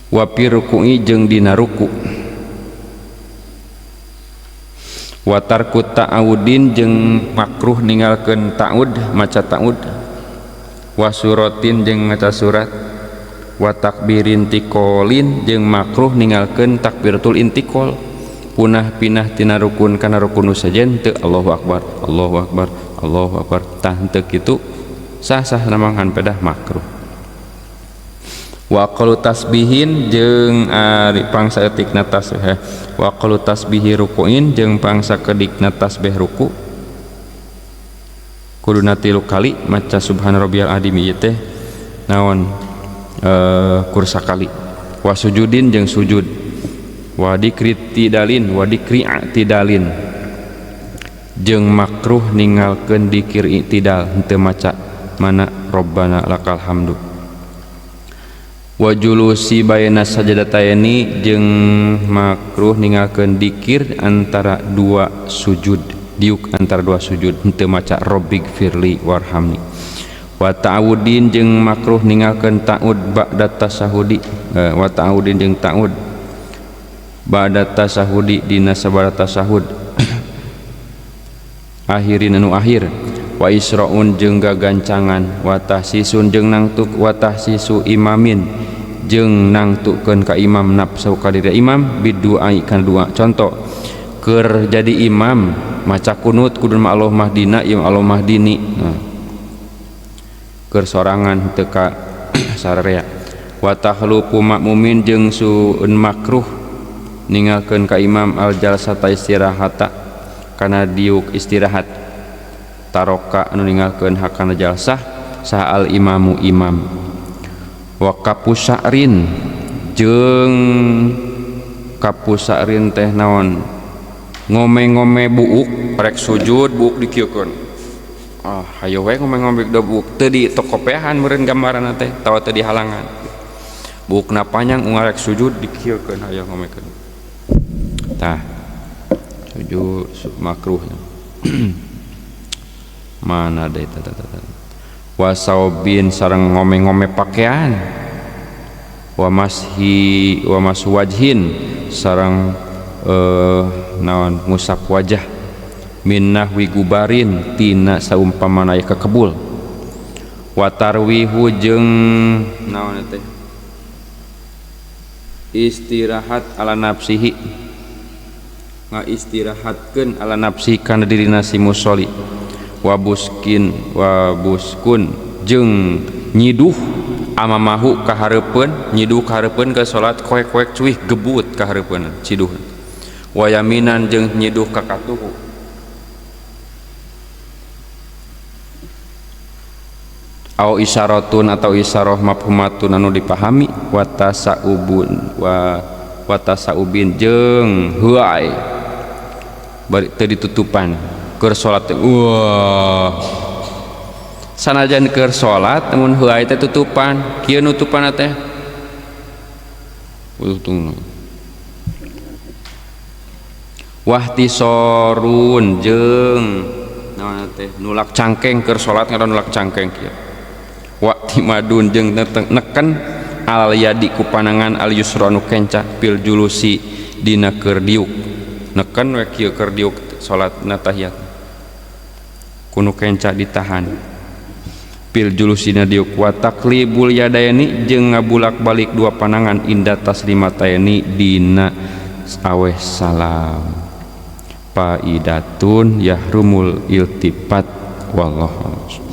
wa pi ruku'i jeung dina ruku'. Watar ta'awudin jeung makruh ninggalkeun ta'ud maca ta'ud wasuratin jeung maca surat wa takbirin tiqolin jeung makruh ninggalkeun takbiratul intiqol punah pinah tina rukun kana rukun sajen teu Allahu akbar Allahu akbar Allahu akbar tah teu kitu sah-sah namangan pedah makruh. Wa qalu tasbihin jeung ari pangsa etikna tasbih wa qalu tasbihi ruku'in jeung pangsa kedikna tasbih ruku kuduna 3 kali maca subhana rabbiyal azim ieu teh naon kursa kali wa sujudin jeung sujud wa dikri tidalin wa dikri i'tidalin jeung makruh ninggalkeun dikir i'tidal henteu maca mana rabbana lakal hamdu. Wa julusi baina sajadataini jeung makruh ninggalkeun dikir antara dua sujud diuk antara dua sujud henteu maca rabbighfirli warhamni. Wa ta'awudin jeung makruh ninggalkeun ta'ud ba'da tasahudi wa ta'awudin jeung ta'ud ba'da tasahudi dina sabaraha tasahud akhirin anu akhir. Wa israun jeung gagancangan wa tahsisun jeung nangtuk wa tahsisu imamin jeung nangtukeun ka imam nafsu ka diri imam bidu'a kana doa. Contoh keur jadi imam maca kunut kudu ma Allah mahdina ya Allah mahdini keur sorangan teu ka sararea. Wa tahluqu makmumin jeung suun makruh ninggalkeun ka imam al jalsata istirahata kana diuk istirahat taroka anu ninggalkeun hakana jalsah sah al imamu imam. Wa kapusa'rin jeung kapusa'rin teh naon ngome-ngome buuk rek sujud buuk dikieukeun hayo we ngome-ngome da buuk teu di tokopehan meureun gambaranna teh tawa teu dihalangan buukna panjang ungarek sujud dikieukeun hayo ngomekeun tah sujud makruh mana deh wasaubin sareng ngome-ngome pakaian wa maswajhin sareng naon ngusap wajah minnah wigubarin tina saumpamana aya kekebul wa tarwihu jeung naon teh istirahat ala nafsihi ngaistirahatkeun ala nafsi kana dirina si musolli wabuskun jeung nyiduh amamahu kahareupeun nyiduh kahareupeun ke salat koek-koek cuih gebut kahareupeun ciduh wa yaminan jeung nyiduh ka katuhu au isyaratun atau isyarah mafhumatun anu dipahami wa tasaubin jeung huai bari teu ditutupan keur salat wah sanajan keur salat namun huai teh tutupan kieu nutupan teh wahtisorun jeung naon teh nulak cangkeng keur salat ngaran nulak cangkeng kieu wakti madun jeung neken al yadi ku panangan al yusra anu kencah pil julusi dina keur diuk neken we kieu keur diuk salatna tahiyat kuno kencah ditahan pil julusi dina diuk wa taqlibul yadaini jeung ngabulak-balik dua panangan inda taslimatayni dina aweh salam faidatun yahrumul iltifat wallahu